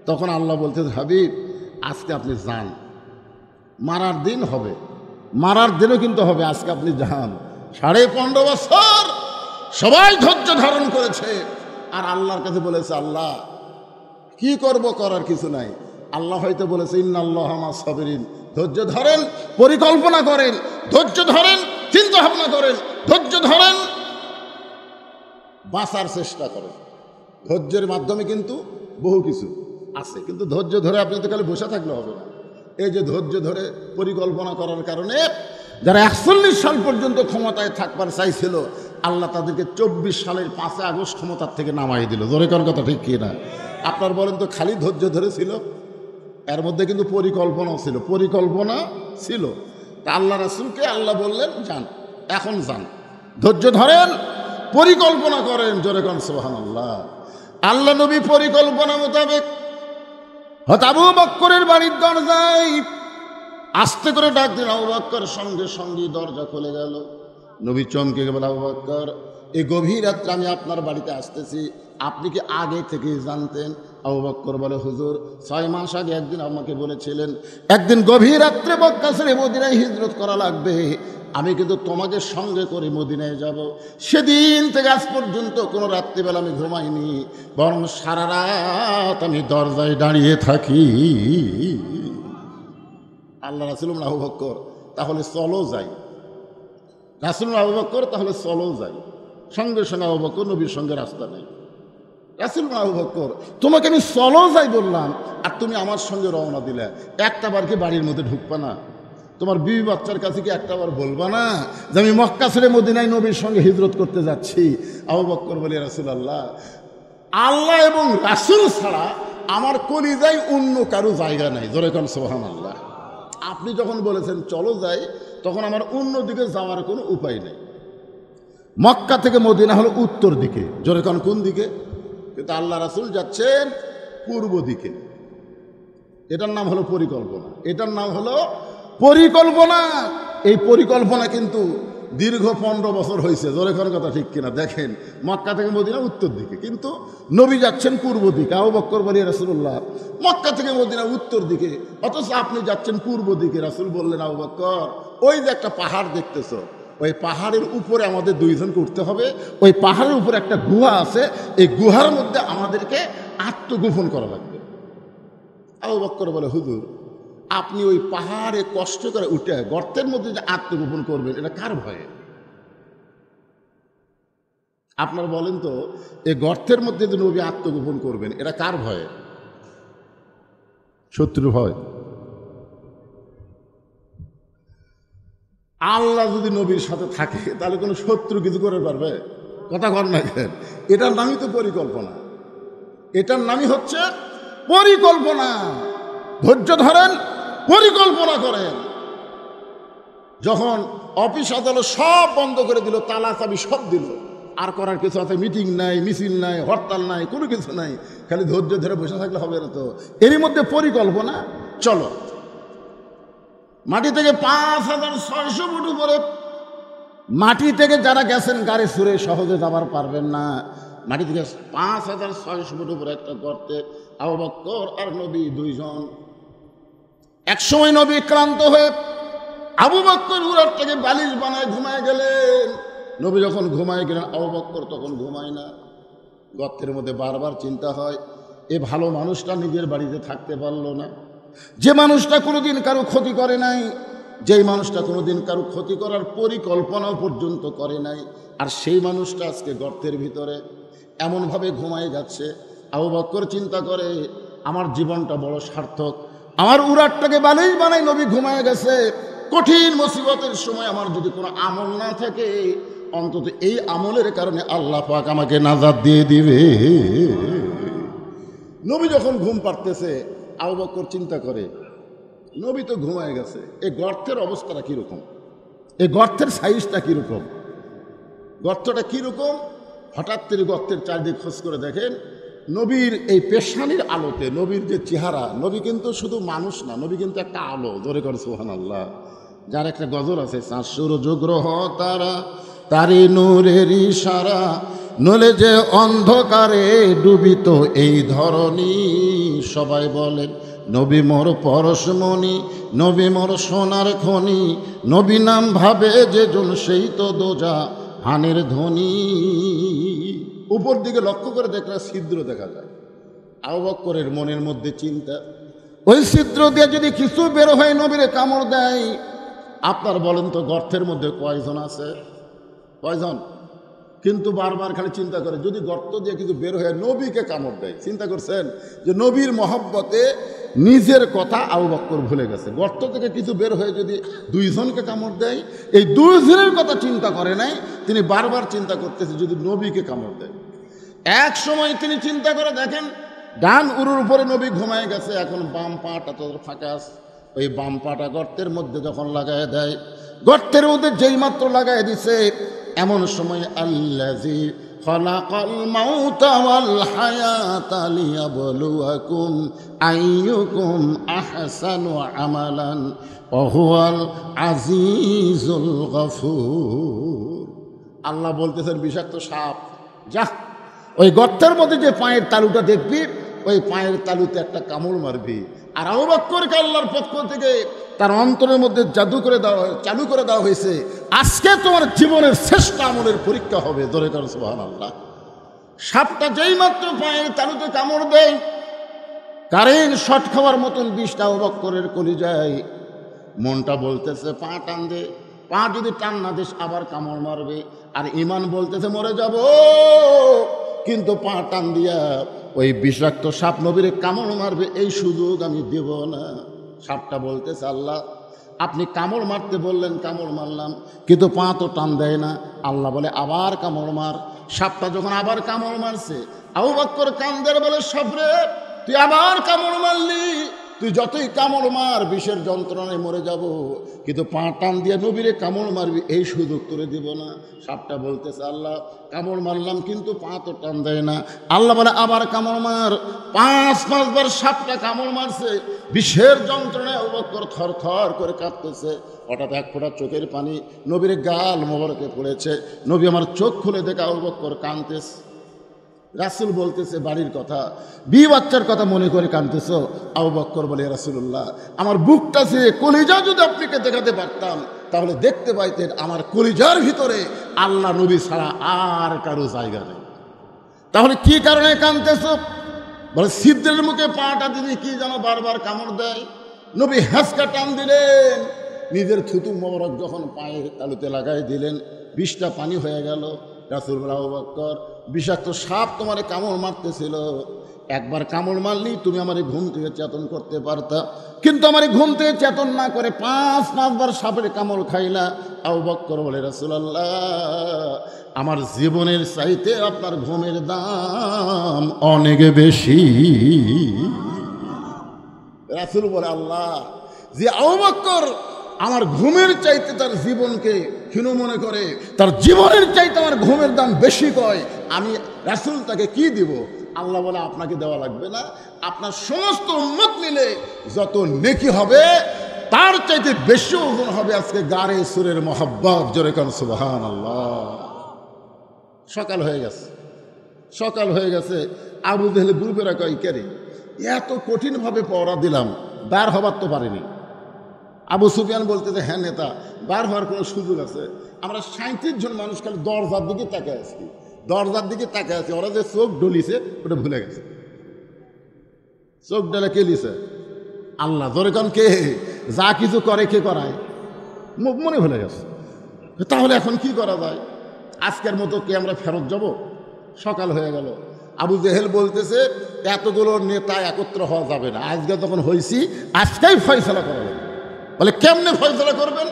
তখন আল্লাহ বলতেছে, হাবিব আজকে আপনি যান, মারার দিন হবে, মারার দিনও কিন্তু হবে, আজকে আপনি যান। 15.5 বছর সবাই ধৈর্য ধারণ করেছে আর আল্লাহর কাছে বলেছে, আল্লাহ কি করব, করার কিছু নাই। আল্লাহ হয়তো বলেছে, ইন্নাল্লাহা মা'আস সাবিরিন, ধৈর্য ধরেন, পরিকল্পনা করেন, ধৈর্য ধরেন, চিন্তা ভাবনা করেন, ধৈর্য ধরেন, বাঁচার চেষ্টা করেন। ধৈর্যের মাধ্যমে কিন্তু বহু কিছু আছে, কিন্তু ধৈর্য ধরে আপনি তো খালি বসে থাকলে হবে না। এই যে ধৈর্য ধরে পরিকল্পনা করার কারণে যারা 41 সাল পর্যন্ত ক্ষমতায় থাকবার চাইছিল, আল্লাহ তাদেরকে 24 সালের 5 আগস্ট ক্ষমতার থেকে নামাই দিল। জোরে কোন কথা ঠিক কি না? আপনার বলেন তো, খালি ধৈর্য ধরেছিল? এর মধ্যে কিন্তু পরিকল্পনাও ছিল, পরিকল্পনা ছিল। তা আল্লাহ রাসূলকে আল্লাহ বললেন, যান, এখন যান, ধৈর্য ধরেন, পরিকল্পনা করেন, জোরে কোন সুবহানাল্লাহ। আল্লাহ নবী পরিকল্পনা মোতাবেক হয়তো আবু বকরের বাড়ির দরজায় আস্তে করে ডাক দিন, আবু বকর সঙ্গে সঙ্গে দরজা খুলে গেল। নবী চমকে গেল, আবু বকর এই গভীর রাত্রে আমি আপনার বাড়িতে আসতেছি, আপনি কি আগে থেকেই জানতেন? আবু বকর বলে, হুজুর 6 মাস আগে একদিন আমাকে বলেছিলেন একদিন গভীর রাত্রে মক্কা ছেড়ে মদিনায় হিজরত করা লাগবে, আমি কিন্তু তোমাকে সঙ্গে করে মদিনায় যাব। সেদিন থেকে আজ পর্যন্ত কোনো রাত্রিবেলা আমি ঘুমাইনি, বরং সারা রাত আমি দরজায় দাঁড়িয়ে থাকি। আল্লাহ রাসূল আবু বকর তাহলে চলো যাই, রাসূল আবু বকর তাহলে চলো যাই। সঙ্গে সঙ্গে আবু বকর নবীর সঙ্গে রাস্তা নেই। রাসূল আবু বকর তোমাকে আমি চলো যাই বললাম, আর তুমি আমার সঙ্গে রওনা দিলে, একটা বার কি বাড়ির মধ্যে ঢুকবা না? তোমার বিবি বাচ্চার কাছে কি একটা বার বলবা না যে আমি মক্কা ছেড়ে মদিনায় নবীর সঙ্গে হিজরত করতে যাচ্ছি? আবু বকর বলে, রাসূলুল্লাহ, আল্লাহ এবং রাসূল ছাড়া আমার কলিজায় অন্য কারো জায়গা নাই। জোরে কোন সুবহানাল্লাহ। আপনি যখন বলেছেন চলো যাই, তখন আমার অন্য দিকে যাওয়ার কোনো উপায় নেই। মক্কা থেকে মদিনা হলো উত্তর দিকে, জোরে কোন কোন দিকে? কিন্তু আল্লাহ রাসূল যাচ্ছেন পূর্ব দিকে। এটার নাম হলো পরিকল্পনা, এটার নাম হলো পরিকল্পনা। এই পরিকল্পনা কিন্তু দীর্ঘ 15 বছর হয়েছে, জোরে কোন কথা ঠিক কিনা? দেখেন, মক্কা থেকে মদিনা উত্তর দিকে, কিন্তু নবী যাচ্ছেন পূর্ব দিকে। আবু বকর বলি, রাসূলুল্লাহ, মক্কা থেকে মদিনা উত্তর দিকে, অথচ আপনি যাচ্ছেন পূর্ব দিকে। রাসূল বললেন, আবু বকর, ওই যে একটা পাহাড় দেখতেছ, ওই পাহাড়ের উপরে আমাদের দুইজনকে উঠতে হবে। ওই পাহাড়ের উপরে একটা গুহা আছে, এই গুহার মধ্যে আমাদেরকে আত্মগোপন করা লাগবে। আবু বকর বলে, হুজুর, আপনি ওই পাহাড়ে কষ্ট করে উঠে গর্তের মধ্যে যে আত্মগোপন করবেন, এটা কার ভয়ে? আপনারা বলেন তো, এই গর্তের মধ্যে যে নবী আত্মগোপন করবেন, এটা কার ভয়ে? শত্রুর ভয়? আল্লাহ যদি নবীর সাথে থাকে তাহলে কোনো শত্রু কিছু করে পারবে? কথা কর না কেন? এটার নামই তো পরিকল্পনা, এটার নামই হচ্ছে পরিকল্পনা। ধৈর্য ধরেন, পরিকল্পনা করেন। যখন অফিস আদালত সব বন্ধ করে দিল, তালা চাবি সব দিল, আর করার কিছু আছে? মিটিং নাই, মিছিল নাই, হরতাল নাই, কোনো কিছু নাই, খালি ধৈর্য ধরে বসে থাকলে হবে না তো। এরই মধ্যে পরিকল্পনা, চলো মাটি থেকে 5600 ফুট উপরে, মাটি থেকে যারা গেছেন গাড়ি ছুড়ে সহজে যাবার পারবেন না, মাটি থেকে 5600 ফুট উপরে একটা গর্তে আবু বকর আর নবী দুইজন। একসময় নবী ক্লান্ত হয়ে আবু বকর উরার থেকে বালিশ বানায় ঘুমায় গেলেন। নবী যখন ঘুমায় গেলেন, আবু বকর তখন ঘুমায় না। গর্তের মধ্যে বারবার চিন্তা হয়, এ ভালো মানুষটা নিজের বাড়িতে থাকতে পারলো না, যে মানুষটা কোনোদিন কারো ক্ষতি করে নাই, যেই মানুষটা কোনোদিন কারো ক্ষতি করার পরিকল্পনাও পর্যন্ত করে নাই, আর সেই মানুষটা আজকে গর্তের ভিতরে এমনভাবে ঘুমায় যাচ্ছে। আবু বকর চিন্তা করে, আমার জীবনটা বড় সার্থক, আমার উরাটটাকে বালিশ বানাই নবী ঘুমায় গেছে। কঠিন মুসিবতের সময় আমার যদি কোনো আমল না থাকে, অন্তত এই আমলের কারণে আল্লাহ পাক আমাকে নাজাত দিয়ে দিবে। নবী যখন ঘুম পাড়তেছে, আবু বকর চিন্তা করে, নবী তো ঘুমায় গেছে, এই গর্তের অবস্থাটা কীরকম, এই গর্তের সাইজটা কীরকম, গর্তটা কীরকম। হঠাৎ করে গর্তের চারদিক খোঁজ করে দেখেন, নবীর এই পেশানির আলোতে নবীর যে চেহারা, নবী কিন্তু শুধু মানুষ না, নবী কিন্তু একটা আলো। জোরে করে সুবহানাল্লাহ। যার একটা গজল আছে, চাঁদ গ্রহ তারা, তারি নূরের ইশারা, নলে যে অন্ধকারে ডুবিত এই ধরনী। সবাই বলেন, নবী মোর পরশমণি, নবী মোর সোনার খনি, নবী নাম ভাবে যে জন সেই তো দোজা হানের ধ্বনি। উপর দিকে লক্ষ্য করে দেখলে ছিদ্র দেখা যায়। আবু বকরের মনের মধ্যে চিন্তা, ওই ছিদ্র দিয়ে যদি কিছু বের হয় নবীরে কামড় দেয়, আপনার বলেন তো গর্তের মধ্যে কয়জন আছে? কয়জন? কিন্তু বারবার খালি চিন্তা করে, যদি গর্ত দিয়ে কিছু বের হয়ে নবীকে কামড় দেয়। চিন্তা করছেন যে নবীর মহব্বতে নিজের কথা আবু বকর ভুলে গেছে। গর্ত থেকে কিছু বের হয়ে যদি দুইজনকে কামড় দেয়, এই দুইজনের কথা চিন্তা করে নাই, তিনি বারবার চিন্তা করতেছে যদি নবীকে কামড় দেয়। এক সময় তিনি চিন্তা করে দেখেন, ডান উরুর উপরে নবী ঘুমায় গেছে, এখন বাম পাটা তো ফাঁকা আছে। ওই বাম পাটা গর্তের মধ্যে যখন লাগায় দেয়, গর্তের মধ্যে যেই মাত্র লাগায় দিছে, এমন সময় আল্লাযী খালাকাল মাউতা ওয়াল হায়াতা লিয়াবলুয়াকুম আইয়ুকুম আহসানু আমালান ওয়া হুয়াল আজিজুল গফুর। আল্লাহ বলতেছেন বিষাক্ত সাপ, যা ওই গর্তের মধ্যে যে পায়ের তালুটা দেখবি, ওই পায়ের তালুতে একটা কামড় মারবি। আর আবু বকরকে আল্লাহর পক্ষ থেকে তার অন্তরের মধ্যে চালু করে দেওয়া হয়েছে, আজকে তোমার জীবনের শ্রেষ্ঠ আমলের পরীক্ষা হবে। ধরে কর সুবহানাল্লাহ। সাপটা যেই মাত্র পায়ের তালুতে কামড় দেয়, কারেন্ট শট খাওয়ার মতন বিষটা আবু বকরের কলিজায়। মনটা বলতেছে পা টান দে, পা যদি টান না দিস আবার কামড় মারবে। আর ইমান বলতেছে মরে যাব, কিন্তু পা টান দিয়া ওই বিষাক্ত সাপ নবীরে কামড় মারবে, এই সুযোগ আমি দেব না। সাপটা বলতেছে আল্লাহ আপনি কামড় মারতে বললেন, কামড় মারলাম, কিন্তু পা তো টান দেয় না। আল্লাহ বলে আবার কামড় মার। সাপটা যখন আবার কামড় মারছে, আবু বকর কান্দের বলে সাপরে তুই আবার কামড় মারলি, তুই যতই কামড় মার বিষের যন্ত্রণায় মরে যাব, কিন্তু পা টান দিয়ে নবীরে কামড় মারবি, এই সুযোগ তোরে দিব না। সাপটা বলতেছে আল্লাহ কামড় মারলাম, কিন্তু পা তো টান দেয় না। আল্লাহ বলে আবার কামড় মার। 5-5বার সাপটা কামড় মারছে, বিষের যন্ত্রণায় আবু বকর থর থর করে কাঁপতেছে। হঠাৎ এক ফোঁটা চোখের পানি নবীর গাল মোবারকে পড়েছে। নবী আমার চোখ খুলে দেখে আবু বকর কাঁদতেছে। রাসূল বলতেছে বাড়ির কথা, বিয়ে বাচ্চার কথা মনে করে কাঁদতেছ? আবু বকর বলে রাসূলুল্লাহ আমার বুকটা সে কলিজা যদি আপনাকে দেখাতে পারতাম তাহলে দেখতে পাইতেন আমার কলিজার ভিতরে আল্লাহ নবী ছাড়া আর কারো জায়গা নেই। তাহলে কি কারণে কাঁদতেছ? বলে ছিদ্রের মুখে পাটা দিদি কি যেন বারবার কামড় দেয়। নবী হ্যাঁচকা টান দিলেন, নিজের থুতু মোবারক যখন পায়ের তালুতে লাগাই দিলেন, বিষটা পানি হয়ে গেল। রাসূল বলে আবু বকর বিষাক্ত সাপ তোমারে কামড় মারতেছিল, একবার কামড় মারলি তুমি আমার ঘুম থেকে চেতন করতে পারতা, কিন্তু আমার ঘুম থেকে চেতন না করে 5-5বার সাপের কামড় খাইলা। আবু বকর বলে রাসূলুল্লাহ আমার জীবনের চাইতে আপনার ঘুমের দাম অনেক বেশি। রাসূল বলে আল্লাহ যে আবু বকর আমার ঘুমের চাইতে তার জীবনকে ক্ষীণ মনে করে, তার জীবনের চাইতে আমার ঘুমের দাম বেশি কয়, আমি রাসূল তাকে কি দিব? আল্লাহ বলে আপনাকে দেওয়া লাগবে না, আপনার সমস্ত উম্মত মিলে যত নেকি হবে তার চাইতে বেশি ওজন হবে আজকে গারে সুরের মহব্বত। জোরে কান সুবহানাল্লাহ। সকাল হয়ে গেছে, সকাল হয়ে গেছে। আবু জেহেল গ্রুপেরা কয় কেরে এত কঠিনভাবে পড়া দিলাম, বার হবার তো পারেনি। আবু সুফিয়ান বলতেছে হ্যাঁ নেতা, বার হওয়ার কোনো সুযোগ আছে? আমরা 37 জন মানুষ খালি দরজার দিকে তাকায় আছি, দরজার দিকে তাকায় আছি। ওরা যে চোখ ডলিছে ওটা ভুলে গেছে। চোখ ডলে কে লিছে? আল্লাহ। ধরে কারণ কে যা কিছু করে কে করায়? মনে ভুলে গেছে। তাহলে এখন কি করা যায়? আজকের মতো কি আমরা ফেরত যাব? সকাল হয়ে গেল। আবু জেহেল বলতেছে এতগুলো নেতা একত্র হওয়া যাবে না, আজকে তখন হয়েছি আজকেই ফয়সালা করা যাবে। বলে কেমনে ফয়সালা করবেন?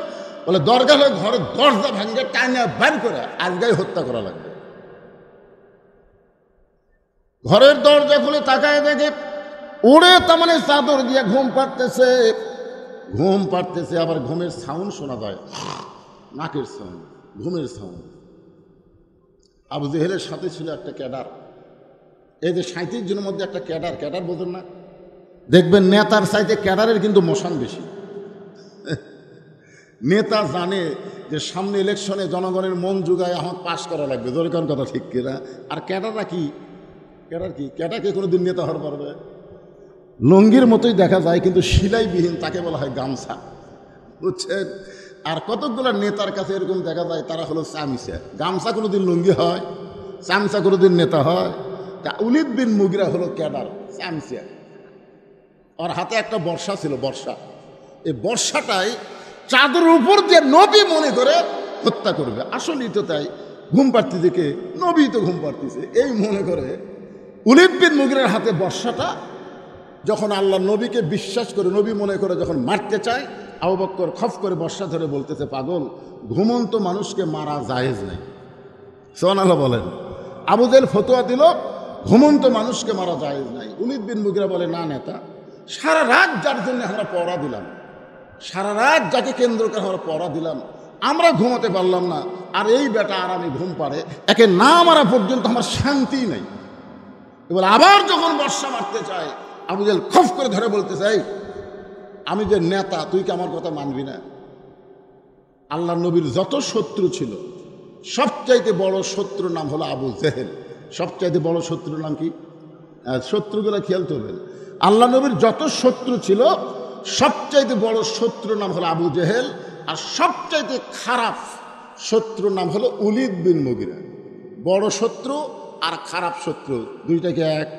বলে দরকার হলে ঘরের দরজা ভাঙ্গে টাইনা বের করে আজকেই হত্যা করা লাগবে। ঘরের দরজা খুলে তাকায় দেখে উড়ে তার চাদর দিয়ে ঘুম পাড়তেছে, ঘুম পাড়তেছে। আবার ঘুমের সাউন্ড শোনা যায়, নাকের সাউন্ড, ঘুমের সাউন্ড। আবু জেহেলের সাথে ছিল একটা ক্যাডার। এই যে 37 জনের মধ্যে একটা ক্যাডার, ক্যাডার বোঝেন না? দেখবেন নেতার চাইতে ক্যাডারের কিন্তু মোশন বেশি। নেতা জানে যে সামনে ইলেকশনে জনগণের মন জুগায় আমার পাশ করা লাগবে। দরকার কথা ঠিক কিনা? আর ক্যাডাররা কি? ক্যাডার কি? ক্যাডারকে কোনোদিন নেতা হওয়ার পারবে? লুঙ্গির মতোই দেখা যায় কিন্তু সিলাইবিহীন, তাকে বলা হয় গামছা, বুঝছেন? আর কতকগুলো নেতার কাছে এরকম দেখা যায় তারা হলো চামচা। গামছা কোনোদিন লুঙ্গি হয়? চামচা কোনোদিন নেতা হয়? তা উলিদ বিন মুগিরা হলো ক্যাডার, চামচা। ওর হাতে একটা বর্ষা ছিল, বর্ষা। এই বর্ষাটাই চাদরের উপর দিয়ে নবী মনে করে হত্যা করবে। আসলেই তো তাই, ঘুম পাড়তে দেখে নবী তো ঘুম পাড়তেছে এই মনে করে উলিদ বিন মুগিরার হাতে বর্ষাটা যখন আল্লাহ নবীকে বিশ্বাস করে নবী মনে করে যখন মারতে চায়, আবু বকর খফ করে বর্ষা ধরে বলতেছে পাগল, ঘুমন্ত মানুষকে মারা জায়েজ নাই। সুবহানাল্লাহ বলেন। আবু জেহেল ফতোয়া দিল ঘুমন্ত মানুষকে মারা জায়েজ নাই। উলিদ বিন মুগিরা বলে না নেতা, সারা রাত যার জন্য আমরা পড়া দিলাম, সারা রাত যাকে কেন্দ্র করে আমরা পড়া দিলাম, আমরা ঘুমাতে পারলাম না, আর এই বেটা আর আমি ঘুম পাড়ে, একে না মারা পর্যন্ত আমার শান্তি নেই। এবার আবার যখন বর্ষা মারতে চায়, আবু জেহেল খফ করে ধরে বলতে চাই, আমি যে নেতা, তুই কি আমার কথা মানবি না? আল্লাহ নবীর যত শত্রু ছিল, সবচাইতে বড় শত্রুর নাম হলো আবু জেহেল। সবচাইতে বড় শত্রুর নাম কি? শত্রুগুলো খেয়াল করবেন। আল্লাহ নবীর যত শত্রু ছিল, সবচাইতে বড় শত্রুর নাম হলো আবু জেহেল, আর সবচাইতে খারাপ শত্রুর নাম হলো উলিদ বিন মুগিরা। বড় শত্রু আর খারাপ শত্রু দুইটা কি এক?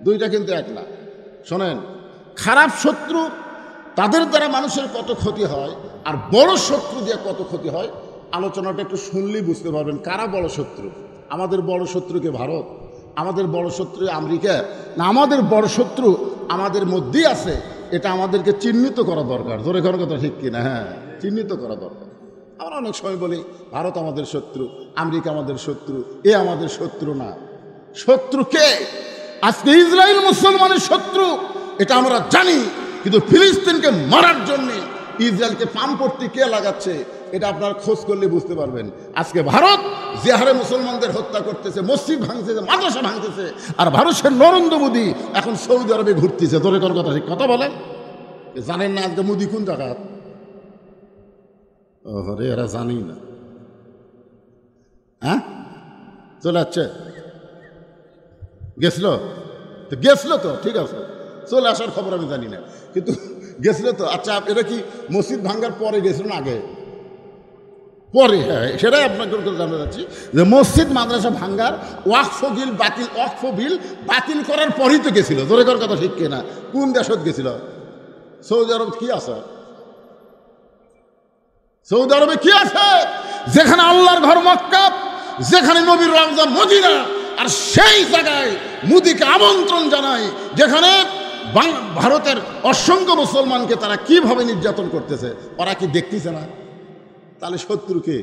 দুইটা কিন্তু এক না। শোনেন, খারাপ শত্রু তাদের দ্বারা মানুষের কত ক্ষতি হয়, আর বড় শত্রু দিয়ে কত ক্ষতি হয়, আলোচনাটা একটু শুনলেই বুঝতে পারবেন কারা বড় শত্রু। আমাদের বড় শত্রুকে ভারত, আমাদের বড় শত্রু আমেরিকা, না আমাদের বড় শত্রু আমাদের মধ্যেই আছে। এটা আমাদেরকে চিহ্নিত করা দরকার। জোরে ঘর কথা ঠিক কিনা? হ্যাঁ, চিহ্নিত করা দরকার। আমরা অনেক সময় বলি ভারত আমাদের শত্রু, আমেরিকা আমাদের শত্রু, এ আমাদের শত্রু না। শত্রু কে? আজকে ইসরায়েল মুসলমানের শত্রু, এটা আমরা জানি, কিন্তু ফিলিস্তিনকে মারার জন্য ইসরায়েলকে পাম পট্টি কে লাগাচ্ছে, এটা আপনার খোঁজ করলে বুঝতে পারবেন। আজকে ভারত যে হারে মুসলমানদের হত্যা করতেছে, মসজিদ ভাঙতেছে, মাদ্রাসা ভাঙতেছে, আর ভারতের নরেন্দ্র মোদী এখন সৌদি আরবে ঘুরতেছে। ধরে কোন কথা ঠিক কথা বলেন? জানেন না আজকে মোদী কোন জায়গা? ওরে এরা জানি না। হ্যাঁ, চলে যাচ্ছে, গেছিল তো, গেছিল তো, ঠিক আছে, চলে আসার খবর আমি জানি না, কিন্তু গেছিল তো। আচ্ছা, এটা কি মসজিদ ভাঙ্গার পরে গেছিল না আগে? পরে। হ্যাঁ, সেটাই আপনাকে জানতে চাচ্ছি যে মসজিদ মাদ্রাসা ভাঙ্গার ওয়াকফ বিল বাতিল করার পরেই তো গেছিল। জোরে কর কথা ঠিক কিনা? কোন দেশত গেছিল? সৌদি আরব কি আছে? সৌদি আরবে কি আছে? যেখানে আল্লাহর ঘর মক্কা, যেখানে নবীর রওজা মদিনা, আর সেই জায়গায় মোদীকে আমন্ত্রণ জানায়, যেখানে ভারতের অসংখ্য মুসলমানকে তারা কিভাবে নির্যাতন করতেছে, ওরা কি দেখতেছে না? তাহলে শত্রুকে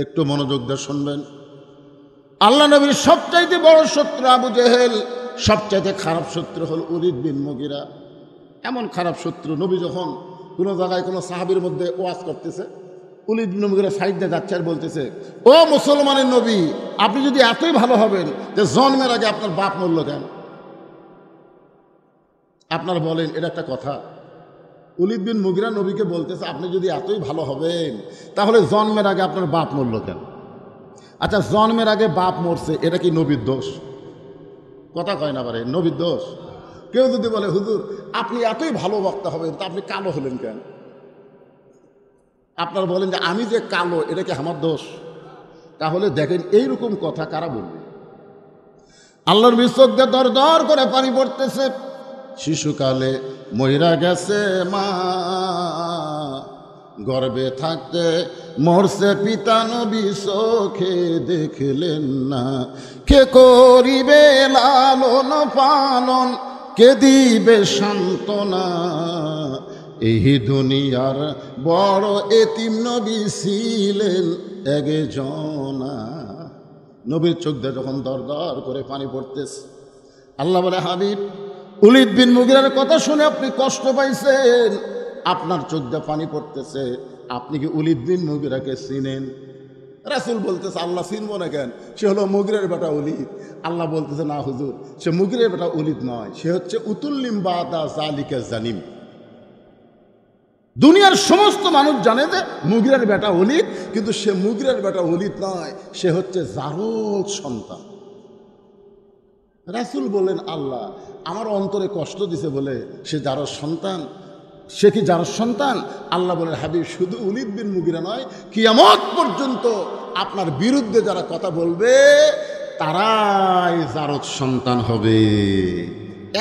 একটু মনোযোগ দিয়ে শুনবেন। আল্লাহ নবীর সবচাইতে বড় শত্রু আবু জেহেল, সবচাইতে খারাপ শত্রু হল উলিদ বিন মুগিরা। এমন খারাপ শত্রু, নবী যখন কোনো জায়গায় কোনো সাহাবীর মধ্যে ওয়াজ করতেছে, উলিদ বিন মুগিরা সাইড দিয়ে যাচ্ছে আর বলতেছে, ও মুসলমানের নবী, আপনি যদি এতই ভালো হবেন, যে জন্মের আগে আপনার বাপ মরল কেন? আপনারা বলেন, এটা একটা কথা? উলিদ বিন মুগিরা নবীকে বলতেছে, আপনি যদি এতই ভালো হবেন, তাহলে জন্মের আগে আপনার বাপ মরল কেন? আচ্ছা, জন্মের আগে বাপ মরছে, এটা কি নবীর দোষ? কথা কয় না পারে, নবীর দোষ? কেউ যদি বলে, হুজুর আপনি এতই ভালো বক্তা হবেন, তা আপনি কালো হলেন কেন? আপনারা বলেন যে আমি যে কালো, এটা কি আমার দোষ? তাহলে দেখেন এইরকম কথা কারা বলবে? আল্লাহর চোখ দিয়ে দর দর করে পানি পড়তেছে। শিশুকালে মইরা গেছে মা, গর্বে থাকতে মরছে পিতা, নবী চোখে দেখলেন না। কে করিবে লালন পালন, কে দিবে সান্ত্বনা, এই দুনিয়ার বড় এতিম নবী ছিলেন একজনা। নবীর চোখ দিয়ে যখন দর দর করে পানি পড়তেছে, আল্লাহ বলে, হাবিব, উলিদ বিন মুগিরার কথা শুনে আপনি কষ্ট পাইছেন, আপনার চোখ দিয়ে পানি পড়তেছে, আপনি কি উলিদ বিন মুগিরাকে চিনেন? রাসূল বলতেছে, আল্লাহ চিনবো না কেন, সে হলো মুগিরের বেটা উলিদ। আল্লাহ বলতেছে, না হুজুর, সে মুগিরের বেটা উলিদ নয়, সে হচ্ছে উতুল্লিম বাদা জালিকা জানিম। দুনিয়ার সমস্ত মানুষ জানে যে মুগিরের বেটা উলিদ, কিন্তু সে মুগিরের বেটা উলিদ নয়, সে হচ্ছে জারদ সন্তান। রাসূল বলেন, আল্লাহ আমার অন্তরে কষ্ট দিছে বলে সে জারদ সন্তান। সে কি জারদ সন্তান? আল্লাহ বলেন, হাবিব, শুধু উলিদ বিন মুগিরা নয়, কিয়ামত পর্যন্ত আপনার বিরুদ্ধে যারা কথা বলবে তারাই জারদ সন্তান হবে।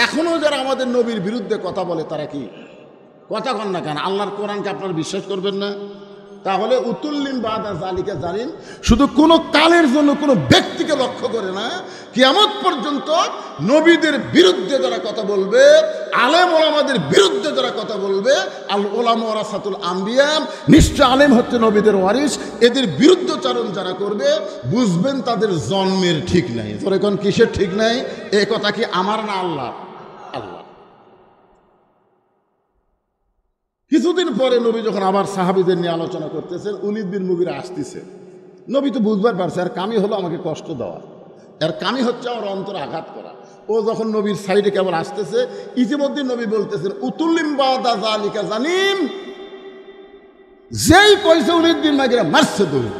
এখনো যারা আমাদের নবীর বিরুদ্ধে কথা বলে, তারা কি কথা কন না কেন? আল্লাহর কোরআনকে আপনারা বিশ্বাস করবেন না? তাহলে উতুল্লিম বাদা জালিকা জানিন শুধু কোনো কালের জন্য কোনো ব্যক্তিকে লক্ষ্য করে না, কিয়ামত পর্যন্ত নবীদের বিরুদ্ধে যারা কথা বলবে, আলেম ওলামাদের বিরুদ্ধে যারা কথা বলবে, আল ওলামা ওয়ারাসাতুল আম্বিয়া, নিশ্চয় আলেম হচ্ছে নবীদের ওয়ারিস, এদের বিরুদ্ধচারণ যারা করবে, বুঝবেন তাদের জন্মের ঠিক নাই। তোর এখন কিসের ঠিক নাই? এই কথা কি আমার না আল্লাহ? আল্লাহ। কিছুদিন পরে নবী যখন আবার সাহাবীদের নিয়ে আলোচনা করতেছেন, উলিদ বিন মুগিরা আসতেছে। নবী তো বুঝবার পারছে আর কামি হলো আমাকে কষ্ট দেওয়া, এর কামি হচ্ছে আমার অন্তরে আঘাত করা। ও যখন নবীর সাইডে কেবল আসতেছে, ইতিমধ্যে নবী বলতেছেন উতুল্লিম বাদা যালিকা জানিম, যেই কইছে উলিদ বিন মুগিরা মারছে দৌড়।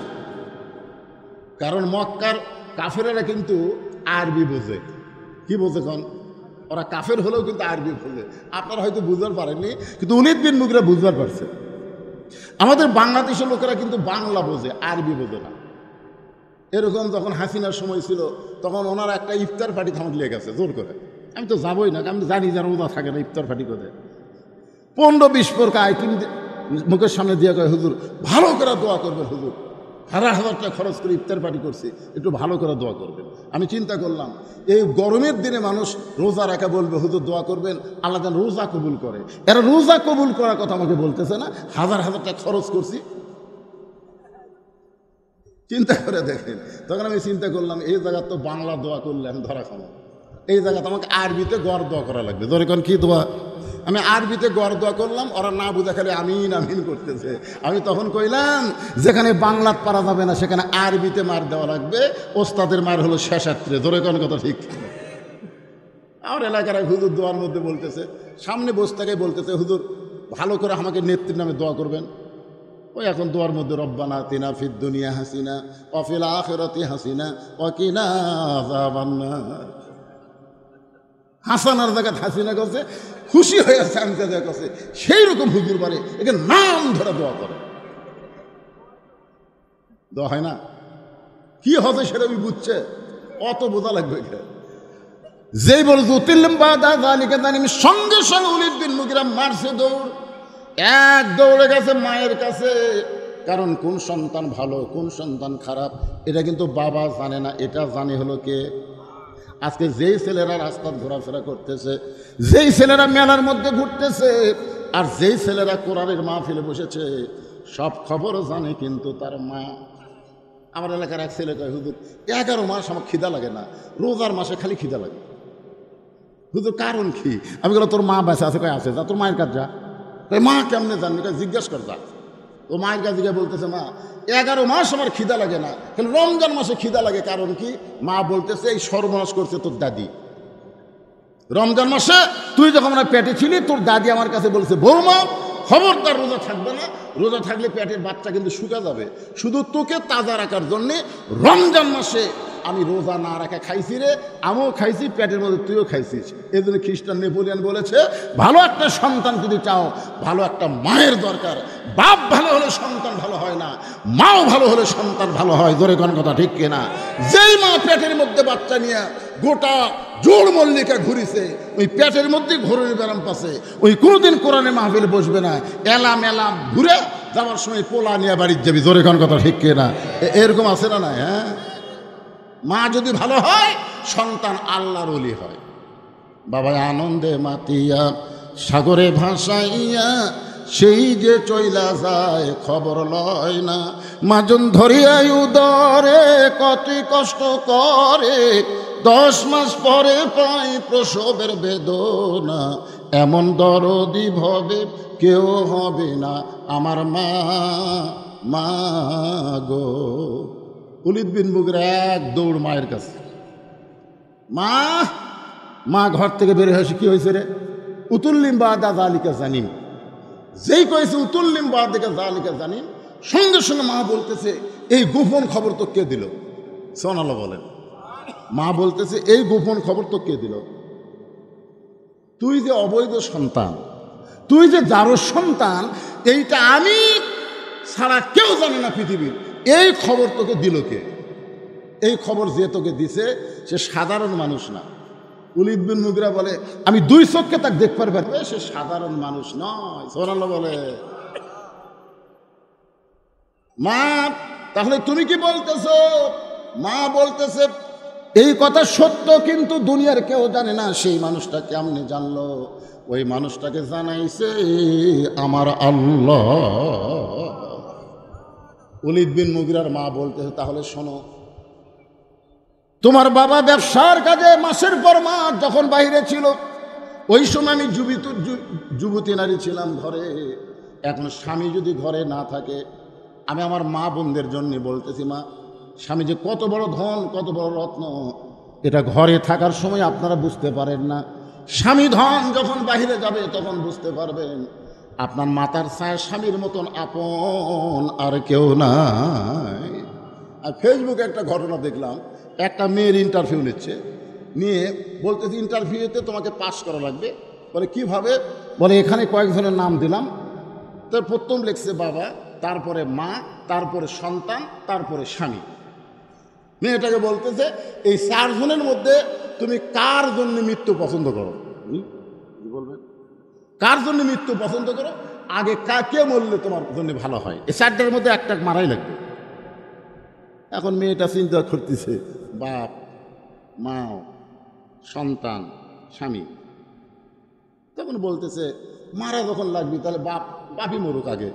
কারণ মক্কার কাফেরেরা কিন্তু আরবি বোঝে। কি বোঝে কন? ওরা কাফের হলেও কিন্তু আরবি বোঝে। আপনারা হয়তো বুঝবার পারেননি, কিন্তু উলিদ বিন মুগিরা বুঝবার পারছে। আমাদের বাংলাদেশের লোকেরা কিন্তু বাংলা বোঝে, আরবি বোঝে না। এরকম যখন হাসিনার সময় ছিল, তখন ওনারা একটা ইফতার পার্টি থামক লিয়ে গেছে জোর করে। আমি তো যাবোই না, আমি জানি যারা ওদা থাকে না ইফতার পার্টি করে 15-20 প্রকার আইটেম মুখের সামনে দিয়ে কয়, হুজুর ভালো করে দোয়া করবেন, হুজুর 1000 টাকা খরচ করে ইফতার পার্টি করছি, একটু ভালো করে দোয়া করবেন। আমি চিন্তা করলাম, এই গরমের দিনে মানুষ রোজা রাখা বলবে হুজুর দোয়া করবেন, আল্লাহ যেন রোজা কবুল করে। এরা রোজা কবুল করার কথা আমাকে বলতেছে না, 1000 টাকা খরচ করছি। চিন্তা করে দেখেন। তখন আমি চিন্তা করলাম, এই জায়গা তো বাংলা দোয়া করলে আমি ধরা খাবো, এই জায়গাতে আমাকে আরবিতে গড় দোয়া করা লাগবে। ধরে কোন কি দোয়া? আমি আরবিতে গড় দোয়া করলাম, ওরা না বুঝে খালি আমিন আমিন করতেছে। আমি তখন কইলাম, যেখানে বাংলাত পারা যাবে না সেখানে আরবিতে মার দেওয়া লাগবে। ওস্তাদের মার হলো শেষাত্রে। ধরে কোন কথা ঠিক? আমার এলাকার এক হুজুর দোয়ার মধ্যে বলতেছে, সামনে বসে থেকে বলতেছে, হুজুর ভালো করে আমাকে নেত্রীর নামে দোয়া করবেন। ওই এখন দোয়ার মধ্যে রব্বানা আতিনা ফিদ দুনিয়া হাসিনা ওয়া ফিল আখিরাতি হাসিনা ওয়া কিনা আযাবান্নার। হাসানার জায়গা হাসিনা করছে, খুশি হয়ে শান্তি দেওয়া করছে। সেই রকম হুজুর বারে একে নাম ধরে দোয়া করে, দোয়া হয় না। কি হবে সেটা আমি বুঝছে, অত বোঝা লাগবে। যেই বলে উতিল্লিম বাদা যালিকা জানিম, সঙ্গে সঙ্গে উলিদ বিন মুগিরা মারছে দৌড়, এক দৌড়ে গেছে মায়ের কাছে। কারণ কোন সন্তান ভালো কোন সন্তান খারাপ এটা কিন্তু বাবা জানে না, এটা জানে হলো কে? আজকে যেই ছেলেরা রাস্তায় ঘোরাফেরা করতেছে, যেই ছেলেরা মেলার মধ্যে ঘুরতেছে, আর যেই ছেলেরা কোরআনের মাহফিলে বসেছে, সব খবর জানে কিন্তু তার মা। আমার এলাকার এক ছেলে কয়, হুজুর 11 মাস আমার খিদা লাগে না, রোজার মাসে খালি খিদা লাগে। হুজুর কারণ কি? আমি বললাম, তোর মা বেঁচে আছে? কয় আছে। যা তোর মায়ের কাছে যা। মা কেমনে জানবি? জিজ্ঞেস কর যা। ও মায়ের কাছে গিয়ে বলতেছে, মা 11 মাস আমার খিদা লাগে না, কিন্তু রমজান মাসে খিদা লাগে। কারণ কি? মা বলতেছে, এই সর্বনাশ করছে তোর দাদি। রমজান মাসে তুই যখন আমার পেটে ছিলি, তোর দাদি আমার কাছে বলছে, বৌমা খবরদার রোজা থাকবে না, রোজা থাকলে পেটের বাচ্চা কিন্তু শুকা যাবে। শুধু তোকে তাজা রাখার জন্যে রমজান মাসে আমি রোজা না রাখা খাইছি রে, আমিও খাইছি, পেটের মধ্যে তুইও খাইছিস। এই জন্য খ্রিস্টান নেপোলিয়ান বলেছে, ভালো একটা সন্তান যদি চাও, ভালো একটা মায়ের দরকার। বাপ ভালো হলে সন্তান ভালো হয় না, মাও ভালো হলে সন্তান ভালো হয়। ধরে কোন কথা ঠিক কিনা? যেই মা পেটের মধ্যে বাচ্চা নিয়ে গোটা জোড় মল্লিকা ঘুরিছে, ওই পেটের মধ্যে ঘোরের ব্যারাম পাশে, ওই কোনোদিন কোরআনে মাহফিল বসবে না। এলাম এলাম ঘুরে যাওয়ার সময় পোলা নিয়ে বাড়ির যাবি। ধরে কোন কথা ঠিক কিনা? এরকম আছে না? না, হ্যাঁ। মা যদি ভালো হয়, সন্তান আল্লাহর ওলি হয়। বাবা আনন্দে মাতিয়া সাগরে ভাসাইয়া, সেই যে চইলা যায় খবর লয় না। মাজন ধরিয়াই উদরে কতই কষ্ট করে, 10 মাস পরে পাই প্রসবের বেদনা। এমন দরদি ভবে কেউ হবে না আমার মা, মা গো। উলিদ বিন মুগিরা এক দৌড় মায়ের কাছে। মা মা ঘর থেকে বের হয়ে কি হয়েছে রে? উতুল্লিম বাদা যালিকা জানিম। যেই কয়েছে উতুল্লিম বাদা যালিকা জানিম, সঙ্গে সঙ্গে মা বলতেছে, এই গোপন খবর তো কে দিল? সুবহানাল্লাহ বলেন। মা বলতেছে, এই গোপন খবর তো কে দিল? তুই যে অবৈধ সন্তান, তুই যে জারজ সন্তান, এইটা আমি ছাড়া কেউ জানে না পৃথিবীর। এই খবর তোকে দিল কে? এই খবর যে তোকে দিছে সে সাধারণ মানুষ না। উলিদ বিন মুগিরা বলে, আমি 2 চোখকে তাকে দেখতে পারবে, সে সাধারণ মানুষ নয়। সুবহানাল্লাহ বলে। মা তাহলে তুমি কি বলতেছো? মা বলতেছে, এই কথা সত্য, কিন্তু দুনিয়ার কেউ জানে না। সেই মানুষটা কেমনে জানলো? ওই মানুষটাকে জানাইছে আমার আল্লাহ। উলিদ বিন মুগিরার মা বলতেছে, তাহলে শোনো, তোমার বাবা ব্যবসার কাজে মাসের পর মাস যখন বাইরে ছিল, ওই সময় আমি যুবতী নারী ছিলাম ঘরে। এখন স্বামী যদি ঘরে না থাকে, আমি আমার মা বোনদের জন্য বলতেছি, মা, স্বামী যে কত বড় ধন, কত বড় রত্ন, এটা ঘরে থাকার সময় আপনারা বুঝতে পারেন না। স্বামী ধন যখন বাহিরে যাবে তখন বুঝতে পারবেন আপনার মাতার ছায়া স্বামীর মতন আপন আর কেউ নাই। আর ফেসবুকে একটা ঘটনা দেখলাম, একটা মেয়ের ইন্টারভিউ নিচ্ছে, নিয়ে বলতেছে ইন্টারভিউতে তোমাকে পাস করা লাগবে। বলে কিভাবে? বলে এখানে কয়েকজনের নাম দিলাম, তার প্রথম লিখছে বাবা, তারপরে মা, তারপরে সন্তান, তারপরে স্বামী। মেয়েটাকে বলতেছে এই 4 জনের মধ্যে তুমি কার জন্য মৃত্যু পছন্দ করো? বলবেন কার জন্য মৃত্যু পছন্দ করো, আগে কাকে মরলে তোমার জন্য ভালো হয়? এই 4টার মধ্যে একটা মারাই লাগবে। এখন মেয়েটা চিন্তা করতেছে বাপ, মা, সন্তান, স্বামী। তখন বলতেছে মারা যখন লাগবে তাহলে বাপই মরুক আগে,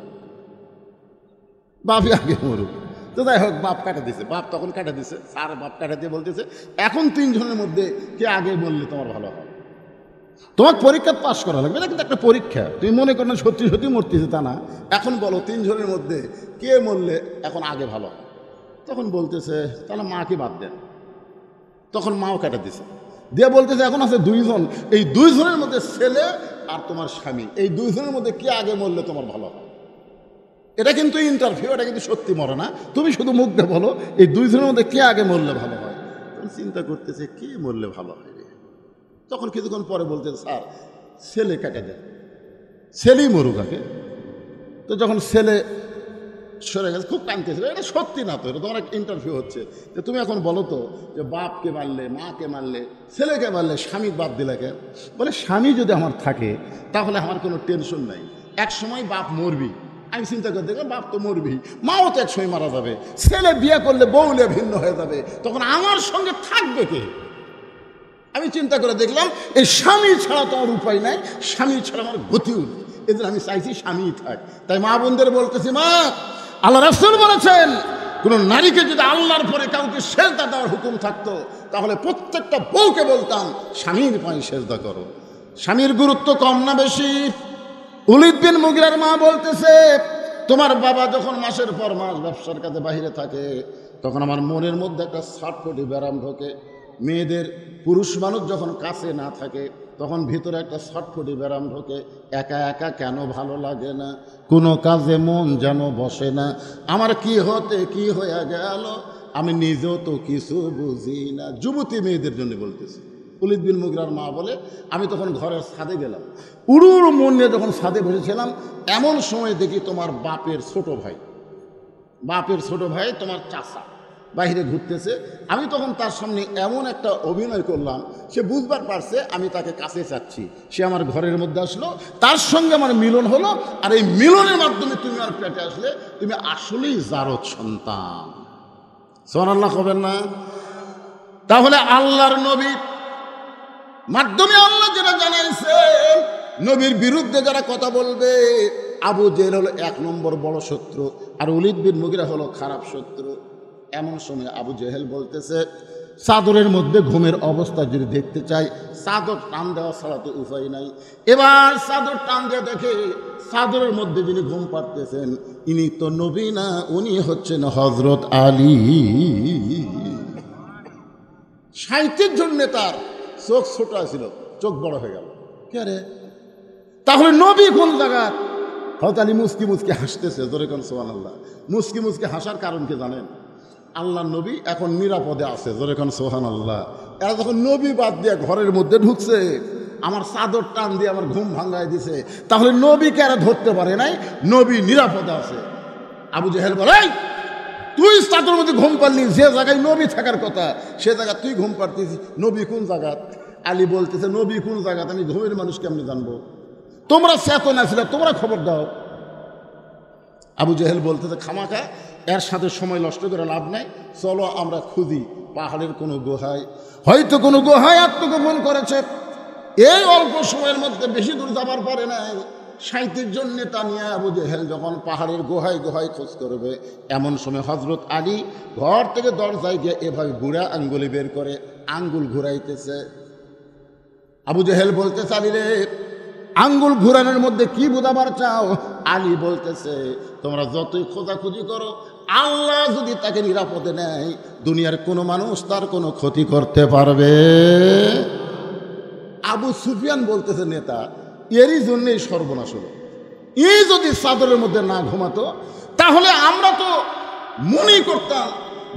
বাপই আগে মরুক। তো যাই হোক, বাপ কাটা দিছে, বাপ তখন কাটা দিছে, স্যার বাপ কাটা দিয়ে বলতেছে এখন 3 জনের মধ্যে কে আগে বললে তোমার ভালো হয়? তোমার পরীক্ষা পাস করা লাগবে, এটা কিন্তু একটা পরীক্ষা। তুমি মনে করো না সত্যি সত্যি মরতেছে, তা না। এখন বলো 3 জনের মধ্যে কে মরলে এখন আগে ভালো হয়? তখন বলতেছে তাহলে মাকে বাদ দেন। তখন মাও কাটা দিছে, দিয়ে বলতেছে এখন আছে 2 জন, এই 2 জনের মধ্যে ছেলে আর তোমার স্বামী, এই 2 জনের মধ্যে কে আগে মরলে তোমার ভালো হয়? এটা কিন্তু ইন্টারভিউ, এটা কিন্তু সত্যি মরে না, তুমি শুধু মুখ দিয়ে বলো এই 2 জনের মধ্যে কে আগে মরলে ভালো হয়। তখন চিন্তা করতেছে কে মরলে ভালো হয় রে। তখন কিছুক্ষণ পরে বলতেছে স্যার ছেলে কেটে দেন, ছেলেই মরুক আগে। তো যখন ছেলে সরে গেছে, খুব কাঁদতেছিল, এটা সত্যি না তো, এটা তোমার একটা ইন্টারভিউ হচ্ছে, যে তুমি এখন বলো তো যে বাপকে মারলে, মাকে মারলে, ছেলেকে মারলে, স্বামী বাদ দিলে কেন? বলে স্বামী যদি আমার থাকে তাহলে আমার কোনো টেনশন নাই, এক সময় বাপ মরবি। আমি চিন্তা করে দেখলাম বাপ তো মরবি, মাও তো এক সময় মারা যাবে, ছেলে বিয়ে করলে বউলে ভিন্ন হয়ে যাবে, তখন আমার সঙ্গে থাকবে কে? আমি চিন্তা করে দেখলাম এই স্বামী ছাড়া তো আমার উপায় নাই, স্বামী ছাড়া আমার গতিও নেই, এদের আমি চাইছি স্বামী থাক। তাই মা বোনদের বলতেছি, মা, আল্লাহ রাসূল বলেছেন কোন নারীকে যদি আল্লাহর পরে কাউকে সেজদা দেওয়ার হুকুম থাকতো তাহলে প্রত্যেকটা বউকে বলতাম স্বামীর পায়ে সেজদা করো। স্বামীর গুরুত্ব কম না বেশি? উলিদ বিন মুগিরার মা বলতেছে তোমার বাবা যখন মাসের পর মাস ব্যবসার কাজে বাহিরে থাকে তখন আমার মনের মধ্যে একটা ছটফটি ব্যারাম ঢোকে। মেয়েদের, পুরুষ মানুষ যখন কাছে না থাকে তখন ভিতরে একটা ছটফটি ব্যারাম ঢোকে, একা একা কেন ভালো লাগে না, কোনো কাজে মন যেন বসে না, আমার কি হতে কি হয়ে গেল, আমি নিজেও তো কিছু বুঝি না। যুবতী মেয়েদের জন্য বলতেছি। উলিদ বিন মুগিরার মা বলে আমি তখন ঘরের ছাদে গেলাম, উড়ুর মন নিয়ে যখন ছাদে বসেছিলাম এমন সময় দেখি তোমার বাপের ছোট ভাই তোমার চাচা বাইরে ঘুরতেছে। আমি তখন তার সামনে এমন একটা অভিনয় করলাম, সে বুঝবার পারছে আমি তাকে কাছে চাচ্ছি। সে আমার ঘরের মধ্যে আসলো, তার সঙ্গে আমার মিলন হলো, আর এই মিলনের মাধ্যমে তুমি আমার পেটে আসলে, তুমি আসলেই জারদ সন্তান। সুবহানাল্লাহ হবেন না? তাহলে আল্লাহর নবী মাধ্যমে আল্লাহ যেটা জানাইছেন, নবীর বিরুদ্ধে যারা কথা বলবে, আবু জেহেল হলো 1 নম্বর বড় শত্রু, আর উলিদ বিন মুগিরা হলো খারাপ শত্রু। এমন সময় আবু জেহেল বলতেছে চাদরের মধ্যে ঘুমের অবস্থা যদি দেখতে চাই, চাদর টান দেওয়া ছাড়া তো উপায় নাই। এবার চাদর টান দিয়ে দেখে চাদরের মধ্যে যিনি ঘুম পাড়তেছেন ইনি তো নবী না, উনি হচ্ছেন হযরত আলী। সাহিত্যের জন্য তার চোখ ছোট ছিল, চোখ বড় হয়ে গেল। কে রে? তাহলে নবী কোন জায়গা? হযরত আলী মুস্কি মুস্কি হাসতেছে, জোরে কোন সুবহানাল্লাহ। মুস্কি মুস্কি হাসার কারণ কি জানেন? আল্লাহ নবী এখন নিরাপদে আছে, জোরে কোন সুবহানাল্লাহ। এরা যখন নবী বাদ দিয়ে ঘরের মধ্যে ঢুকছে, আমার চাদর টান দিয়ে আমার ঘুম ভাঙায় দিছে, তাহলে নবীকে এরা ধরতে পারে নাই, নবী নিরাপদে আছে। আবু জেহেল বলে তুই চাদরের মধ্যে ঘুম পারলি, যে জায়গায় নবী থাকার কথা সে জায়গা তুই ঘুম পারতিস, নবী কোন জায়গা? আলী বলতেছে নবী কোন জায়গাতে আমি ঘুমের মানুষ কেমনি জানবো? তোমরা চেতনা ছিল, তোমরা খবর দাও। আবু জেহেল বলতেছে খামাখা এর সাথে সময় নষ্ট করে লাভ নাই, চলো আমরা খুঁজি পাহাড়ের কোনো গুহায়, হয়তো কোনো গুহায় আত্মগোপন করেছে। এই অল্প সময়ের মধ্যে বেশি দূর যাবার পারে নাই, 37 জন নেতা নিয়ে আবু জেহেল যখন পাহাড়ের গুহায় গুহায় খোঁজ করবে, এমন সময় হযরত আলী ঘর থেকে দরজায় গিয়ে এভাবে বুড়া আঙ্গুলি বের করে আঙ্গুল ঘুরাইতেছে। আবু জেহেল বলতেছে আলী রে, আঙ্গুল ঘুরানোর মধ্যে কি বোঝাবার চাও? আলী বলতেছে তোমরা যতই খোঁজাখুঁজি করো, আল্লাহ যদি তাকে নিরাপদে নেয়, দুনিয়ার কোনো মানুষ তার কোনো ক্ষতি করতে পারবে। আবু সুফিয়ান বলতেছে নেতা, এরই জন্যই সর্বনাশ হলো। এই যদি চাদরের মধ্যে না ঘুমাতো তাহলে আমরা তো মনেই করতাম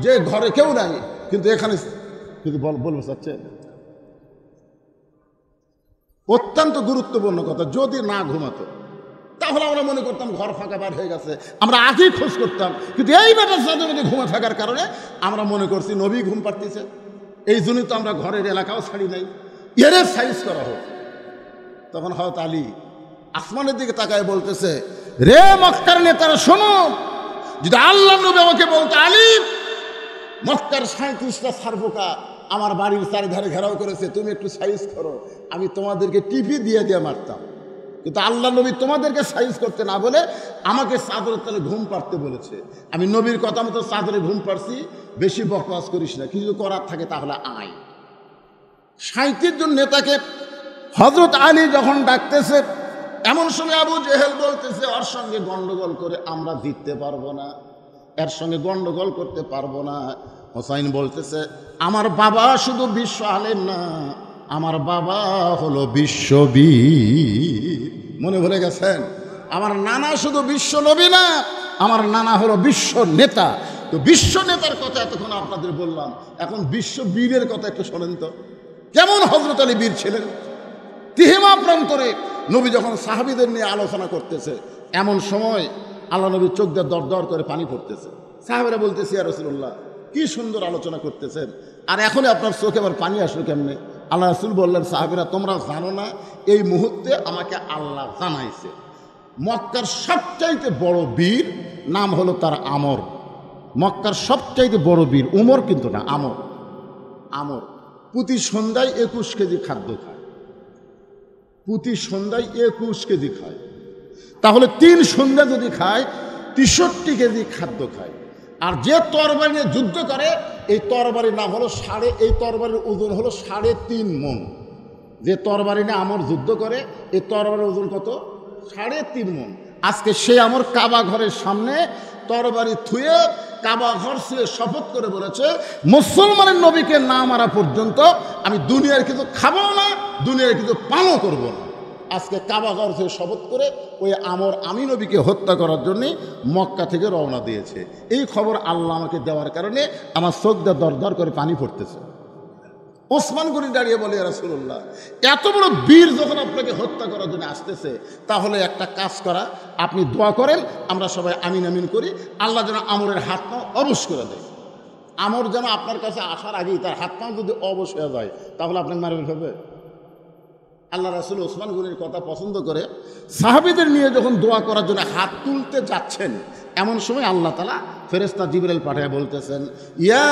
যে ঘরে কেউ নাই, কিন্তু এখানে কিন্তু বলবো চাচ্ছে অত্যন্ত গুরুত্বপূর্ণ কথা, যদি না ঘুমাতো তাহলে আমরা মনে করতাম ঘর ফাঁকা বার হয়ে গেছে, আমরা আগেই খোঁজ করতাম। কিন্তু এই ব্যাপার চাদরের মধ্যে ঘুমা থাকার কারণে আমরা মনে করছি নবী ঘুম পাড়তেছে, এই জন্যই তো আমরা ঘরের এলাকাও ছাড়ি নাই, এরে সাইজ করা হোক। তখন হয়তো আলী আসমানের দিকে তাকায় বলতেছে, রে মক্কার নেতারা শোনো, যদি আল্লাহ নবী আমাকে বলতো আলী মক্কার 37টা সারবোকা আমার বাড়ির চারিধারে ঘেরাও করেছে, তুমি একটু সাইজ করো, আমি তোমাদেরকে টিপি দিয়ে দিয়ে মারতাম। কিন্তু আল্লাহ নবী তোমাদেরকে সাইজ করতে না বলে আমাকে চাদরের তলে ঘুম পাড়তে বলেছে। আমি নবীর কথা মতো চাদরে ঘুম পাড়ছি, বেশি বকবাস করিস না, কিছু করার থাকে তাহলে আয়। 37 জন নেতাকে হযরত আলী যখন ডাকতেছে, এমন সময় আবু জেহেল বলতেছে ওর সঙ্গে গন্ডগোল করে আমরা জিততে পারবো না, এর সঙ্গে গন্ডগোল করতে পারবো না। হোসাইন বলতেছে আমার বাবা শুধু বিশ্ব আলেম না, আমার বাবা হলো বিশ্ববীর। মনে ভুলে গেছেন? আমার নানা শুধু বিশ্ব নবী না, আমার নানা হলো বিশ্ব নেতা। তো বিশ্ব নেতার কথা এতক্ষণ আপনাদের বললাম, এখন বিশ্ববীরের কথা একটু শোনেন তো, কেমন হযরত আলী বীর ছিলেন। তিহিমা প্রান্তরে নবী যখন সাহাবীদের নিয়ে আলোচনা করতেছে, এমন সময় আল্লাহ নবীর চোখ দিয়ে দর দর করে পানি পড়তেছে। সাহাবীরা বলতেছে ইয়া রাসূলুল্লাহ কি সুন্দর আলোচনা করতেছেন, আর এখনই আপনার চোখে আবার পানি আসলো কেমনে? আল্লাহ রাসূল বললেন, সাহাবীরা তোমরা জানো না, এই মুহূর্তে আমাকে আল্লাহ জানাইছে মক্কার সবচাইতে বড় বীর নাম হলো তার আমর। মক্কার সবচাইতে বড় বীর উমর কিন্তু না, আমর। আমর প্রতি সন্ধ্যায় 21 কেজি খাদ্য খায়, প্রতি সন্ধ্যায় 21 কেজি খায়। তাহলে 3 সন্ধ্যা যদি খায় 63 কেজি খাদ্য খায়। আর যে তরবারি নিয়ে যুদ্ধ করে, এই তরবারির নাম হলো এই তরবারির ওজন হলো 3.5 মণ। যে তরবারি নিয়ে আমর যুদ্ধ করে, এই তরবারির ওজন কত? 3.5 মণ। আজকে সে আমর কাবা ঘরের সামনে তরবারি থুয়ে কাবা ঘর ছুঁয়ে শপথ করে বলেছে, মুসলমানের নবীকে না মারা পর্যন্ত আমি দুনিয়ার কিছু খাবো না, দুনিয়ার কিছু পানও করবো না। আজকে কাবা ঘর থেকে শপথ করে ওই আমর আমি নবীকে হত্যা করার জন্যে মক্কা থেকে রওনা দিয়েছে। এই খবর আল্লাহ আমাকে দেওয়ার কারণে আমার চোখ দিয়ে দর দর করে পানি পড়তেছে। ওসমান গনি দাঁড়িয়ে বলে, ইয়া রাসূলুল্লাহ এত বড় বীর যখন আপনাকে হত্যা করার জন্য আসতেছে, তাহলে একটা কাজ করা, আপনি দোয়া করেন, আমরা সবাই আমিন আমিন করি, আল্লাহ যেন আমরের হাত পা অবশ করে দেয়। আমর যেন আপনার কাছে আসার আগেই তার হাত পা যদি অবশ হয়ে যায়, তাহলে আপনাকে মারবে হবে। আল্লাহ রাসূল ওসমান গনির কথা পছন্দ করে সাহাবীদের নিয়ে যখন দোয়া করার জন্য হাত তুলতে যাচ্ছেন, এমন সময় আল্লাহ তাআলা ফেরেশতা জিবরাইল পাঠিয়ে বলতেছেন, ইয়া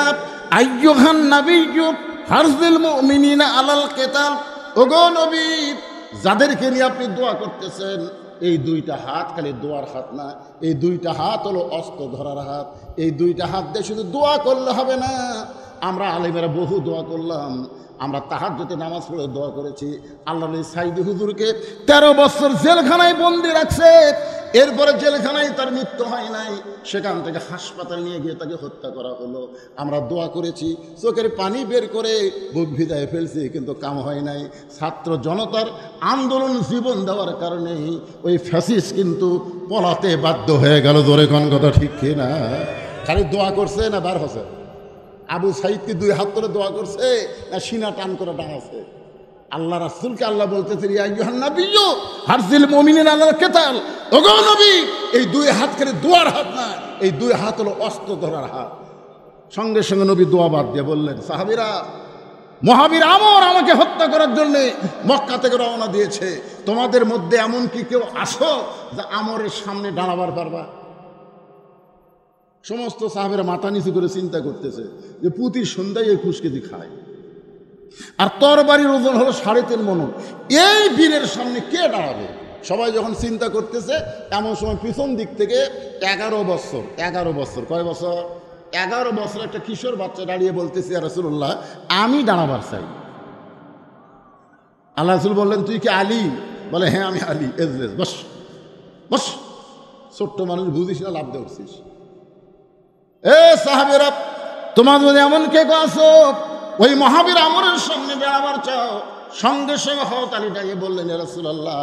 আইয়ুহান নাবিয়্যু হারজিল মুমিনিনা আলাল কিতাল। ওগো নবী, যাদেরকে নিয়ে আপনি দোয়া করতেছেন, এই 2টা হাত খালি দোয়ার হাত না, এই 2টা হাত হলো অস্ত্র ধরার হাত। এই 2টা হাত দিয়ে শুধু দোয়া করলে হবে না, আমরা আলেমেরা বহু দোয়া করলাম, আমরা তাহাজ্জুদে নামাজ পড়ে দোয়া করেছি। আল্লাহ সাইদি হুজুরকে 13 বছর জেলখানায় বন্দি রাখছে, এরপরে জেলখানায় তার মৃত্যু হয় নাই, সেখান থেকে হাসপাতালে নিয়ে গিয়ে তাকে হত্যা করা হলো। আমরা দোয়া করেছি, চোখের পানি বের করে বুক ভিজায় ফেলছি, কিন্তু কাম হয় নাই। ছাত্র জনতার আন্দোলন জীবন দেওয়ার কারণে ওই ফ্যাসিস্ট কিন্তু পলাতে বাধ্য হয়ে গেল। জোরে কোন কথা ঠিক কি না? খালি দোয়া করছে না বার হচ্ছে? আবু সাইদকে 2 হাত করে দোয়া করছে না সিনা টান করে ডাঙাছে? আল্লাহ রাসূলকে আল্লাহ বলতেছে, ইয়া আইয়ুহান নাবিয়্যু হারজিল মুমিনিনা আলাল কিতাল। ওগো নবী, এই 2 হাত করে দোয়ার হাত না, এই 2 হাত হলো অস্ত্র ধরার হাত। সঙ্গে সঙ্গে নবী দোয়া বাদ দিয়ে বললেন, সাহাবীরা, মহাবীর আমর আমাকে হত্যা করার জন্যে মক্কা থেকে রওনা দিয়েছে, তোমাদের মধ্যে এমন কি কেউ আসো যা আমরের সামনে দাঁড়াবার পারবা? সমস্ত সাহাবীরা মাথা নিচু করে চিন্তা করতেছে যে প্রতি সন্ধ্যায় 21 কেজি খায়, আর তরবারির ওজন হলো 3.5 মণ। এই বীরের সামনে কে দাঁড়াবে? সবাই যখন চিন্তা করতেছে, এমন সময় পিছন দিক থেকে 11 বছর কয় বছর? 11 বছর একটা কিশোর বাচ্চা দাঁড়িয়ে বলতেছে, ইয়া রাসূলুল্লাহ আমি দাঁড়াবার চাই। আল্লাহ রাসূল বললেন, তুই কি আলী? বলে হ্যাঁ আমি আলী, এজলেস, বস বস। ছোট্ট মানুষ বুঝিস না, লাভ দিয়ে উঠছিস। এ সাহাবেরা, তোমার যদি এমন কে আসো ওই মহাবীর আমরের সামনে দাঁড়াবার চাও, সঙ্গে সঙ্গে হযরত আলী ডাকে বললেন, ইয়া রাসূলুল্লাহ,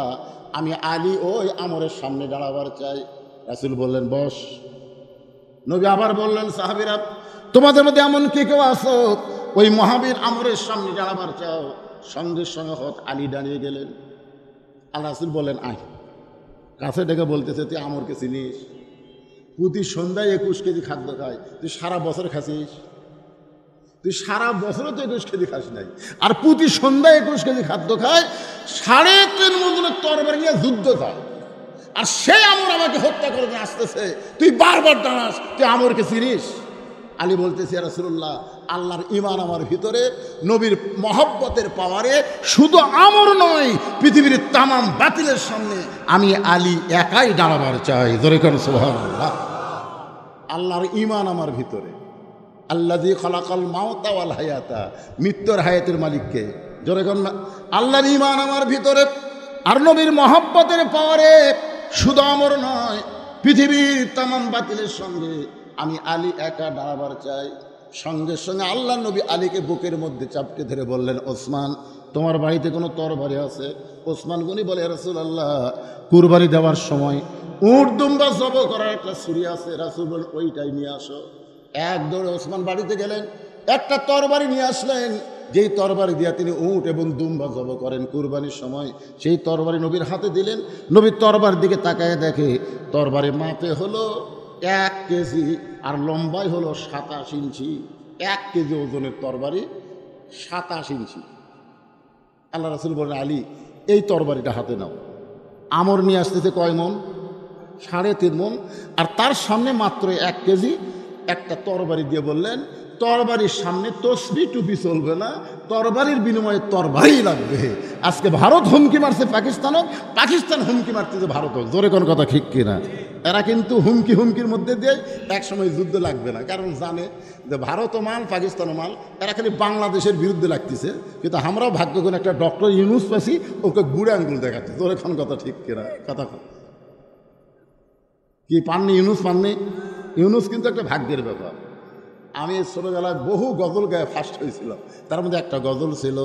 আমি আলী ওই আমরের সামনে দাঁড়াবার চাই। রাসূল বললেন বস। নবী আবার বললেন, সাহাবীরা, তোমাদের মধ্যে এমন কে কেউ আসো ওই মহাবীর আমরের সামনে দাঁড়াবার চাও, সঙ্গে সঙ্গে হযরত আলী দাঁড়িয়ে গেলেন। আল্লাহ রাসূল বললেন আয়। কাছে ডেকে বলতেছে, তুই আমরকে চিনিস? প্রতি সন্ধ্যায় 21 কেজি খাদ্য খায়, তুই সারা বছর খাসিস? তুই সারা বছরও তো 21 কেজি খাস নাই, আর প্রতি সন্ধ্যায় 21 কেজি খাদ্য খায়, 3.5 মজনের তরবারি নিয়ে যুদ্ধ চায়, আর সে আমর আমাকে হত্যা করে নিয়ে আসতেছে, তুই বারবার দাঁড়াস, তুই আমরকে চিনিস? আলী বলতেছে, ইয়া রাসূলুল্লাহ, আল্লাহর ঈমান আমার ভিতরে, নবীর মহব্বতের পাওয়ারে শুধু আমর নয়, পৃথিবীর তামাম বাতিলের সামনে আমি আলী একাই দাঁড়াবার চাই। জোরে করে সুবহানাল্লাহ। আল্লাহর ঈমান আমার ভিতরে। আল্লাযী খালাকাল মাউতা ওয়াল হায়াতা, মৃত্যুর হায়াতের মালিককে। জোরে করে আল্লাহর ঈমান আমার ভিতরে, আর নবীর মহব্বতের পাওয়ারে শুধু আমর নয়, পৃথিবীর তামাম বাতিলের সঙ্গে আমি আলী একা দাঁড়াবার চাই। সঙ্গে সঙ্গে আল্লাহ নবী আলীকে বুকের মধ্যে চাপকে ধরে বললেন, ওসমান, তোমার বাড়িতে কোনো তরবারি আছে? ওসমান গনি বলে, ইয়া রাসূলুল্লাহ, কুরবানি দেওয়ার সময় উট দুম্বা জব করার একটা ছুরি আছে। রাসূল বলেন, ওইটাই নিয়ে আসো। এক দৌড়ে ওসমান বাড়িতে গেলেন, একটা তরবারি নিয়ে আসলেন, যেই তরবারি দিয়া তিনি উট এবং দুম্বা জব করেন কুরবানির সময়। সেই তরবারি নবীর হাতে দিলেন। নবীর তরবারির দিকে তাকায় দেখে তরবারি মাপে হলো 1 কেজি, আর লম্বাই হলো 27 ইঞ্চি। 1 কেজি ওজনের তরবারি, 27 ইঞ্চি। আল্লাহ রাসূল বলেন, আলী, এই তরবারিটা হাতে নাও। আমর নিয়ে আসতেছে কয় মন? 3.5 মন। আর তার সামনে মাত্র 1 কেজি একটা তরবারি দিয়ে বললেন, তরবারির সামনে তসবি টুপি চলবে না, তরবারির বিনিময়ে তরবারি লাগবে। আজকে ভারত হুমকি মারছে পাকিস্তানও, পাকিস্তান হুমকি মারতেছে ভারতও। জোরে কোন কথা ঠিক কিনা? এরা কিন্তু হুমকির মধ্যে দিয়ে একসময় যুদ্ধ লাগবে না, কারণ জানে যে ভারতও মাল, পাকিস্তানও মাল। এরা খালি বাংলাদেশের বিরুদ্ধে লাগতেছে, কিন্তু আমরাও ভাগ্য করে একটা ডক্টর ইউনুস পাইছি, ওকে বুড়ে আঙ্গুল দেখাচ্ছে। জোরে কোন কথা ঠিক কিনা? কথা কি পাননি? ইউনুস পাননি? ইউনুস কিন্তু একটা ভাগ্যের ব্যাপার। আমি ছোটবেলায় বহু গজল গায়ে ফার্স্ট হয়েছিলাম। তার মধ্যে একটা গজল ছিল,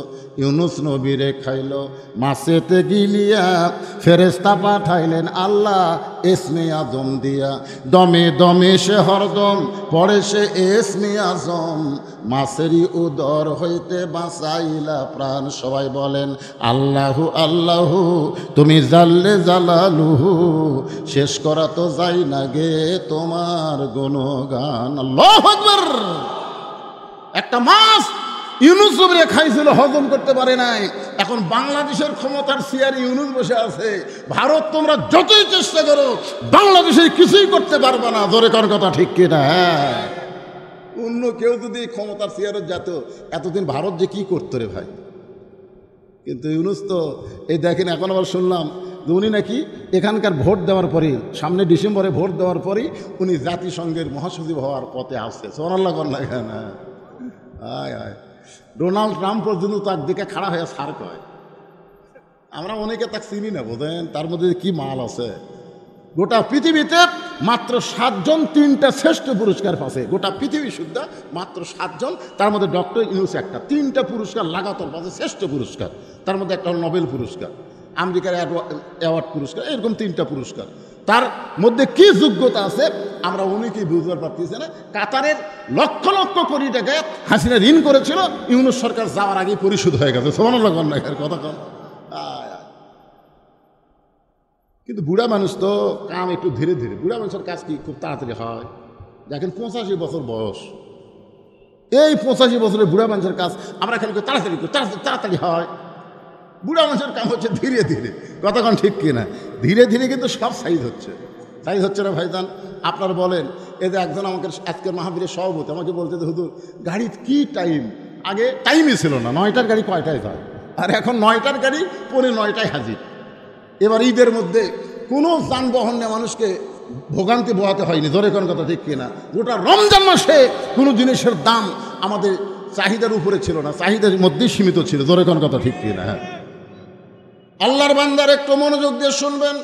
ইউনুস নবীরে খাইল মাছেতে গিলিয়া, ফেরেশতা পাঠাইলেন আল্লাহ ইসমে আজম দিয়া, দমে দমে সে হরদম পড়ে সে ইসমে আজম, মাছেরই উদর হইতে বাঁচাইলা প্রাণ। সবাই বলেন আল্লাহু আল্লাহু, তুমি জাল্লে জালালুহু, শেষ করা তো যাই না গে তোমার গুণগান। আল্লাহু আকবার। একটা মাছ ইউনুস নবীরে খাইছিল, হজম করতে পারে নাই। এখন বাংলাদেশের ক্ষমতার চেয়ারে ইউনুস বসে আছে। ভারত তোমরা যতই চেষ্টা করো, বাংলাদেশে কিছুই করতে পারবে না। জোরে কর কথা ঠিক কিনা? হ্যাঁ, অন্য কেউ যদি ক্ষমতার চেয়ারে যেত, এতদিন ভারত যে কি করতো রে ভাই। কিন্তু ইউনুস তো এই দেখেন, এখন আবার শুনলাম যে উনি নাকি এখানকার ভোট দেওয়ার পরেই, সামনে ডিসেম্বরে ভোট দেওয়ার পরেই উনি জাতিসংঘের মহাসচিব হওয়ার পথে আসছে। সোনাল্লাহ কর না কেন? আয় আয়, ডোনাল্ড ট্রাম্প পর্যন্ত তার দিকে খাড়া হয়ে সার কয়। আমরা অনেকে তাকে চিনি না, বোঝেন তার মধ্যে কি মাল আছে। গোটা পৃথিবীতে মাত্র 7 জন 3টা শ্রেষ্ঠ পুরস্কার পাচ্ছে। গোটা পৃথিবী শুদ্ধা মাত্র 7 জন, তার মধ্যে ডক্টর ইউনুস একটা। 3টা পুরস্কার লাগাতার পাচ্ছে, শ্রেষ্ঠ পুরস্কার। তার মধ্যে একটা হল নোবেল পুরস্কার, আমেরিকার অ্যাওয়ার্ড পুরস্কার, এরকম 3টা পুরস্কার। তার মধ্যে কি যোগ্যতা আছে আমরা অনেকেই বুঝতে পারতেছি না। কাতারের লক্ষ লক্ষ কোটি টাকা হাসিনা ঋণ করেছিল, ইউনুস সরকার যাওয়ার আগেই পরিশোধ হয়ে গেছে। সোনাল্লাহ কন্যাকের কথা কম। কিন্তু বুড়া মানুষ তো কাম একটু ধীরে ধীরে। বুড়া মানুষের কাজ কি খুব তাড়াতাড়ি হয়? দেখেন 85 বছর বয়স, এই 85 বছরের বুড়া মানুষের কাজ আমরা খালি তাড়াতাড়ি করি, তাড়াতাড়ি হয়। বুড়া মানুষের কাম হচ্ছে ধীরে ধীরে। কতক্ষণ ঠিক কিনা? ধীরে ধীরে কিন্তু সব সাইজ হচ্ছে। সাইজ হচ্ছে না ভাইজান? আপনার বলেন, এই যে একজন আমাকে আজকের মাহফিলের সভাপতি আমাকে বলতে, হুজুর গাড়ির কি টাইম? আগে টাইমই ছিল না, 9টার গাড়ি কয়টায় যায়, আর এখন 9টার গাড়ি 9:45 হাজির। এবার ঈদের মধ্যে কোনো যানবাহন নিয়ে মানুষকে ভোগান্তি বোয়াতে হয়নি। জোরে কোন কথা ঠিক কিনা? গোটা রমজান মাসে কোনো জিনিসের দাম আমাদের চাহিদার উপরে ছিল না, চাহিদার মধ্যেই সীমিত ছিল। জোরে কোন কথা ঠিক কিনা? হ্যাঁ, আল্লাহর বান্দার একটু মনোযোগ দিয়ে শুনবেন।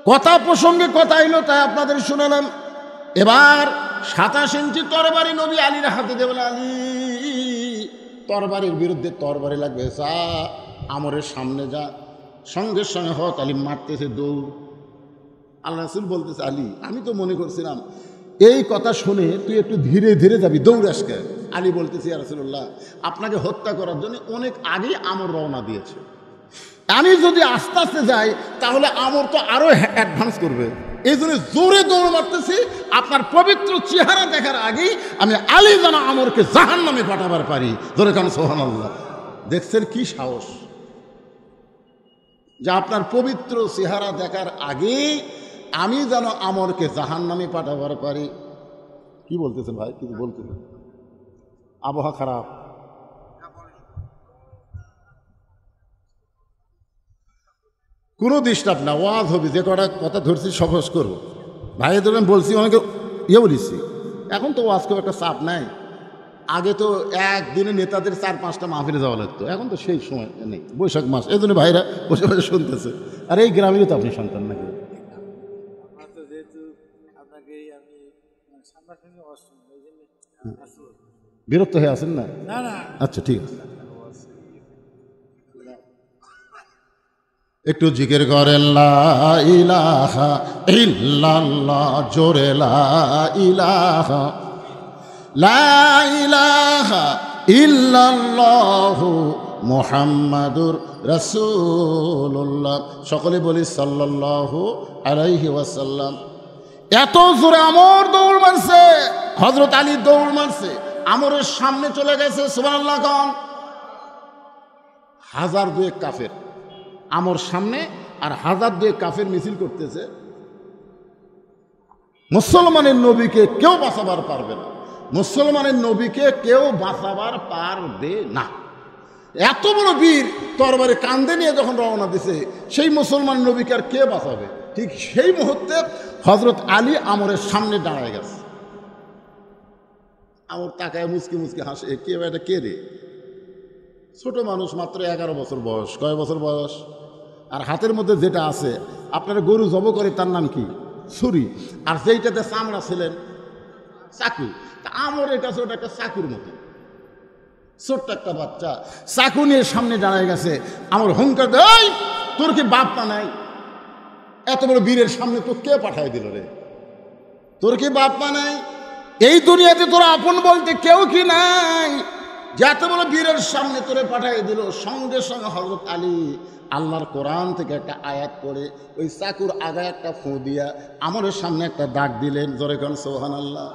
কথা প্রসঙ্গে কথা এলো তাই আপনাদের শুনালাম। এবার 27 ইঞ্চি তরবারি নবী আলীর হাতে দেবেন। আলী তরবারির বিরুদ্ধে তরবারি লাগবে, যা আমরের সামনে যা। সঙ্গে সঙ্গে হত আলী মারতেছে দৌড়। আল্লাহ রাসূল বলতেছে, আলী আমি তো মনে করছিলাম এই কথা শুনে তুই একটু ধীরে ধীরে যাবি, দৌড় আসকে। আলী বলতেছি, ইয়া রাসূলুল্লাহ আপনাকে হত্যা করার জন্য অনেক আগেই আমর রওনা দিয়েছে, আমি যদি আস্তে আস্তে যাই তাহলে আমর তো আরো অ্যাডভান্স করবে, এই জন্য জোরে দৌড় মারতেছি। আপনার পবিত্র চেহারা দেখার আগেই আমি আলী যেন আমরকে জাহান্নামে পাঠাবার পারি। জোরে কান সুবহানাল্লাহ। দেখছেন কি সাহস, যে আপনার পবিত্র চেহারা দেখার আগেই আমি যেন আমরকে জাহান্নামে পাঠাবার পারি। কি বলতেছেন ভাই, কিছু বলতেছেন? আবহাওয়া খারাপ, কোনো ডিস্টার্ব না, ওয়াজ হবে, যে কটা কথা ধরছি সহজ করবো। ভাই ধরেন বলছি অনেকে বলেছি, এখন তো ওয়াজ খুব একটা চাপ নাই। আগে তো একদিনে নেতাদের 4-5টা মাহফিলে যাওয়া লাগতো, এখন তো সেই সময় নেই, বৈশাখ মাস, এই জন্য ভাইরা বসে বসে শুনতেছে। আর এই গ্রামেরই তো আপনি সন্তান নাকি? বিরক্ত হয়ে আছেন না? আচ্ছা ঠিক আছে, একটু জিকির করেন লা ইলাহা ইল্লাল্লাহ, জোরে লা ইলাহা, লা ইলাহা ইল্লাল্লাহু মুহাম্মাদুর রাসূলুল্লাহ। সকলে বলি সাল্লাল্লাহু আলাইহি ওয়াসাল্লাম। এত জোরে আমর দৌড় মারছে, হযরত আলী দৌড় মারছে, আমরের সামনে চলে গেছে। সুবহানাল্লাহ কোন 1002 কাফের আমর সামনে, আর 1002 কাফের মিছিল করতেছে। মুসলমানের নবীকে কেউ বাঁচাবার পারবে না, মুসলমানের নবীকে কেউ বাঁচাবার পারবে না। এত বড় বীর তরবারি কান্দে নিয়ে যখন রওনা দিছে, সেই মুসলমান নবীকে আর কে বাঁচাবে? ঠিক সেই মুহূর্তে হযরত আলী আমরের সামনে দাঁড়ায় গেছে। আমর তাকায় মুচকি মুচকি হাসে, কে এটা কে রে? ছোট মানুষ, মাত্র 11 বছর বয়স। কয় বছর বয়স? আর হাতের মধ্যে যেটা আছে, আপনারা গরু জব করে তার নাম কি? ছুরি। আর যেইটাতে চামড়া ছিলেন চাকু। তা আমরের কাছে ওটা একটা চাকুর মতো, ছোট্ট একটা বাচ্চা চাকু নিয়ে সামনে দাঁড়ায় গেছে। আমর হুঙ্কার দেয়, এই তোর কি বাপ মা নাই? এত বড় বীরের সামনে তো কে পাঠায় দিল রে? তোর কি বাপ মা নাই? এই দুনিয়াতে তোর আপন বলতে কেউ কি নাই? যে এত বড় বীরের সামনে তোরে পাঠাই দিল। সঙ্গে সঙ্গে হযরত আলী আল্লাহর কোরআন থেকে একটা আয়াত পড়ে ওই চাকুর আগায় একটা ফু দিয়া আমরের সামনে একটা দাগ দিলেন। জোরে কোন সুবহানাল্লাহ।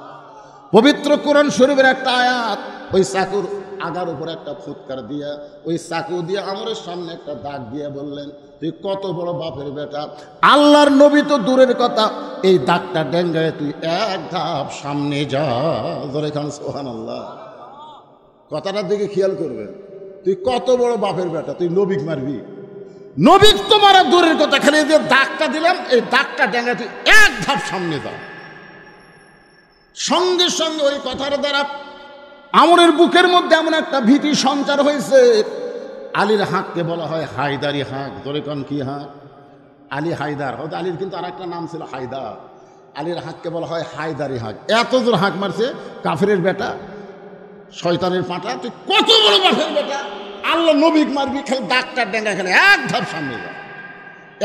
পবিত্র কোরআন শরীফের একটা আয়াত, ওই চাকুর আগার উপর একটা ফুৎকার দিয়া ওই চাকু দিয়ে আমরের সামনে একটা দাগ দিয়ে বললেন, তুই কত বড় বাপের বেটা! আল্লাহর নবী তো দূরের কথা, এই দাগটা ডেঙ্গায় তুই এক ধাপ সামনে যা। জোরে খান সুবহানাল্লাহ। কথাটার দিকে খেয়াল করবেন, তুই কত বড় বাপের বেটা, তুই নবীক মারবি? নবীক তো মারা দূরের কথা, খালি যে দাগটা দিলাম, এই দাগটা ডেঙ্গায় তুই এক ধাপ সামনে যা। সঙ্গে সঙ্গে ওই কথার দ্বারা আমরের বুকের মধ্যে এমন একটা ভীতি সঞ্চার হয়েছে। আলীর হাঁককে বলা হয় হায়দারি হাঁক। জোরে কোন কি হাঁক? আলী হায়দার। হয়তো আলীর কিন্তু আর একটা নাম ছিল হায়দার। আলীর হাঁককে বলা হয় হায়দারি হাঁক। এত জোর হাঁক মারছে, কাফেরের বেটা, শয়তানের পাঁটা, তুই কত বড় বাপের বেটা, আল্লাহ নবীক মারবি, খেলে দাগটা ডেঙ্গা, খেলে এক ধাপ সামনে যা।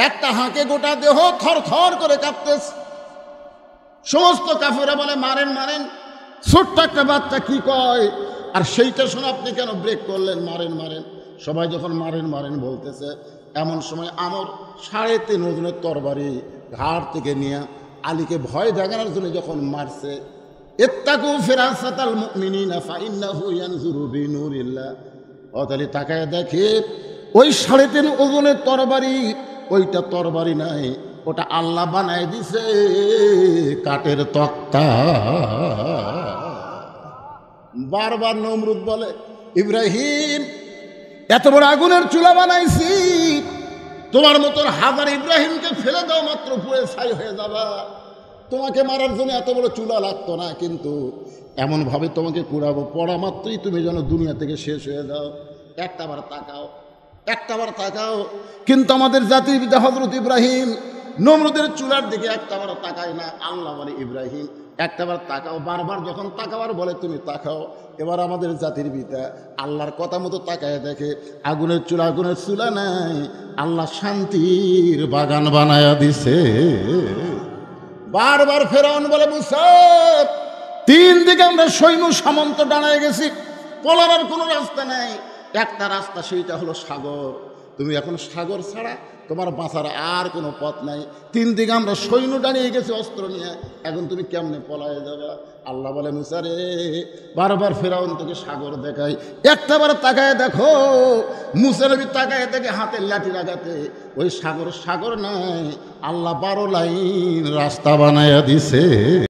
একটা হাঁকে গোটা দেহ থর থর করে কাঁপতেছে। সমস্ত কাফেরা বলে মারেন মারেন। ছোট্ট একটা বাচ্চা কি কয়, আর সেইটা শুনে আপনি কেন ব্রেক করলেন? মারেন মারেন। সবাই যখন মারেন মারেন বলতেছে, এমন সময় আমর 3.5 ওজনের তরবারি ঘাট থেকে নিয়ে আলীকে ভয় দেখানোর জন্য যখন মারছে, ইত্তাকু ফিরাসাতাল মুমিনিনা ফাইন্নাহু ইয়ানজুরু বিনুরিল্লাহ। অতালি তাকায় দেখে ওই 3.5 ওজনের তরবারি, ওইটা তরবারি নাই, ওটা আল্লাহ বানায় দিছে কাঠের তক্তা। বারবার নমরুদ বলে, ইব্রাহিম এত বড় আগুনের চুলা বানাইছি, তোমার মতন 1000 ইব্রাহিমকে ফেলে দাও, মাত্র পুড়ে ছাই হয়ে যাবা। তোমাকে মারার জন্য এত বড় চুলা লাগতো না, কিন্তু এমনভাবে তোমাকে পুড়াবো, পড়া মাত্রই তুমি যেন দুনিয়া থেকে শেষ হয়ে যাও। একটা বার তাকাও, একটাবার তাকাও। কিন্তু আমাদের জাতির পিতা হযরত ইব্রাহিম নমরুদের চুলার দিকে একটাবার তাকায় না। আল্লাহ বলে ইব্রাহিম একটাবার তাকাও। বারবার যখন তাকাবার বলে তুমি তাকাও। এবার আমাদের জাতির পিতা আল্লাহর কথা মতো তাকায় দেখে আগুনের চুলা নাই, আল্লাহ শান্তির বাগান বানায়া দিছে। বারবার ফেরাউন বলে মুসা, 3 দিকে আমরা সৈন্য সামন্ত দাঁড়ায় গেছি, পলাবার কোনো রাস্তা নাই, একটা রাস্তা সেইটা হলো সাগর। তুমি এখন সাগর ছাড়া তোমার বাঁচার আর কোনো পথ নাই। 3 দিকে আমরা সৈন্য দাঁড়িয়ে গেছি অস্ত্র নিয়ে, এখন তুমি কেমনে পলায়ে যাবে? আল্লাহ বলে মুসা রে, বারবার ফেরাউন তোকে সাগর দেখাই, একটাবার তাকায় দেখো। মুসা নবী তাকায় দেখে হাতের লাঠির আঘাতে ওই সাগর নাই, আল্লাহ 12 লাইন রাস্তা বানায়া দিছে।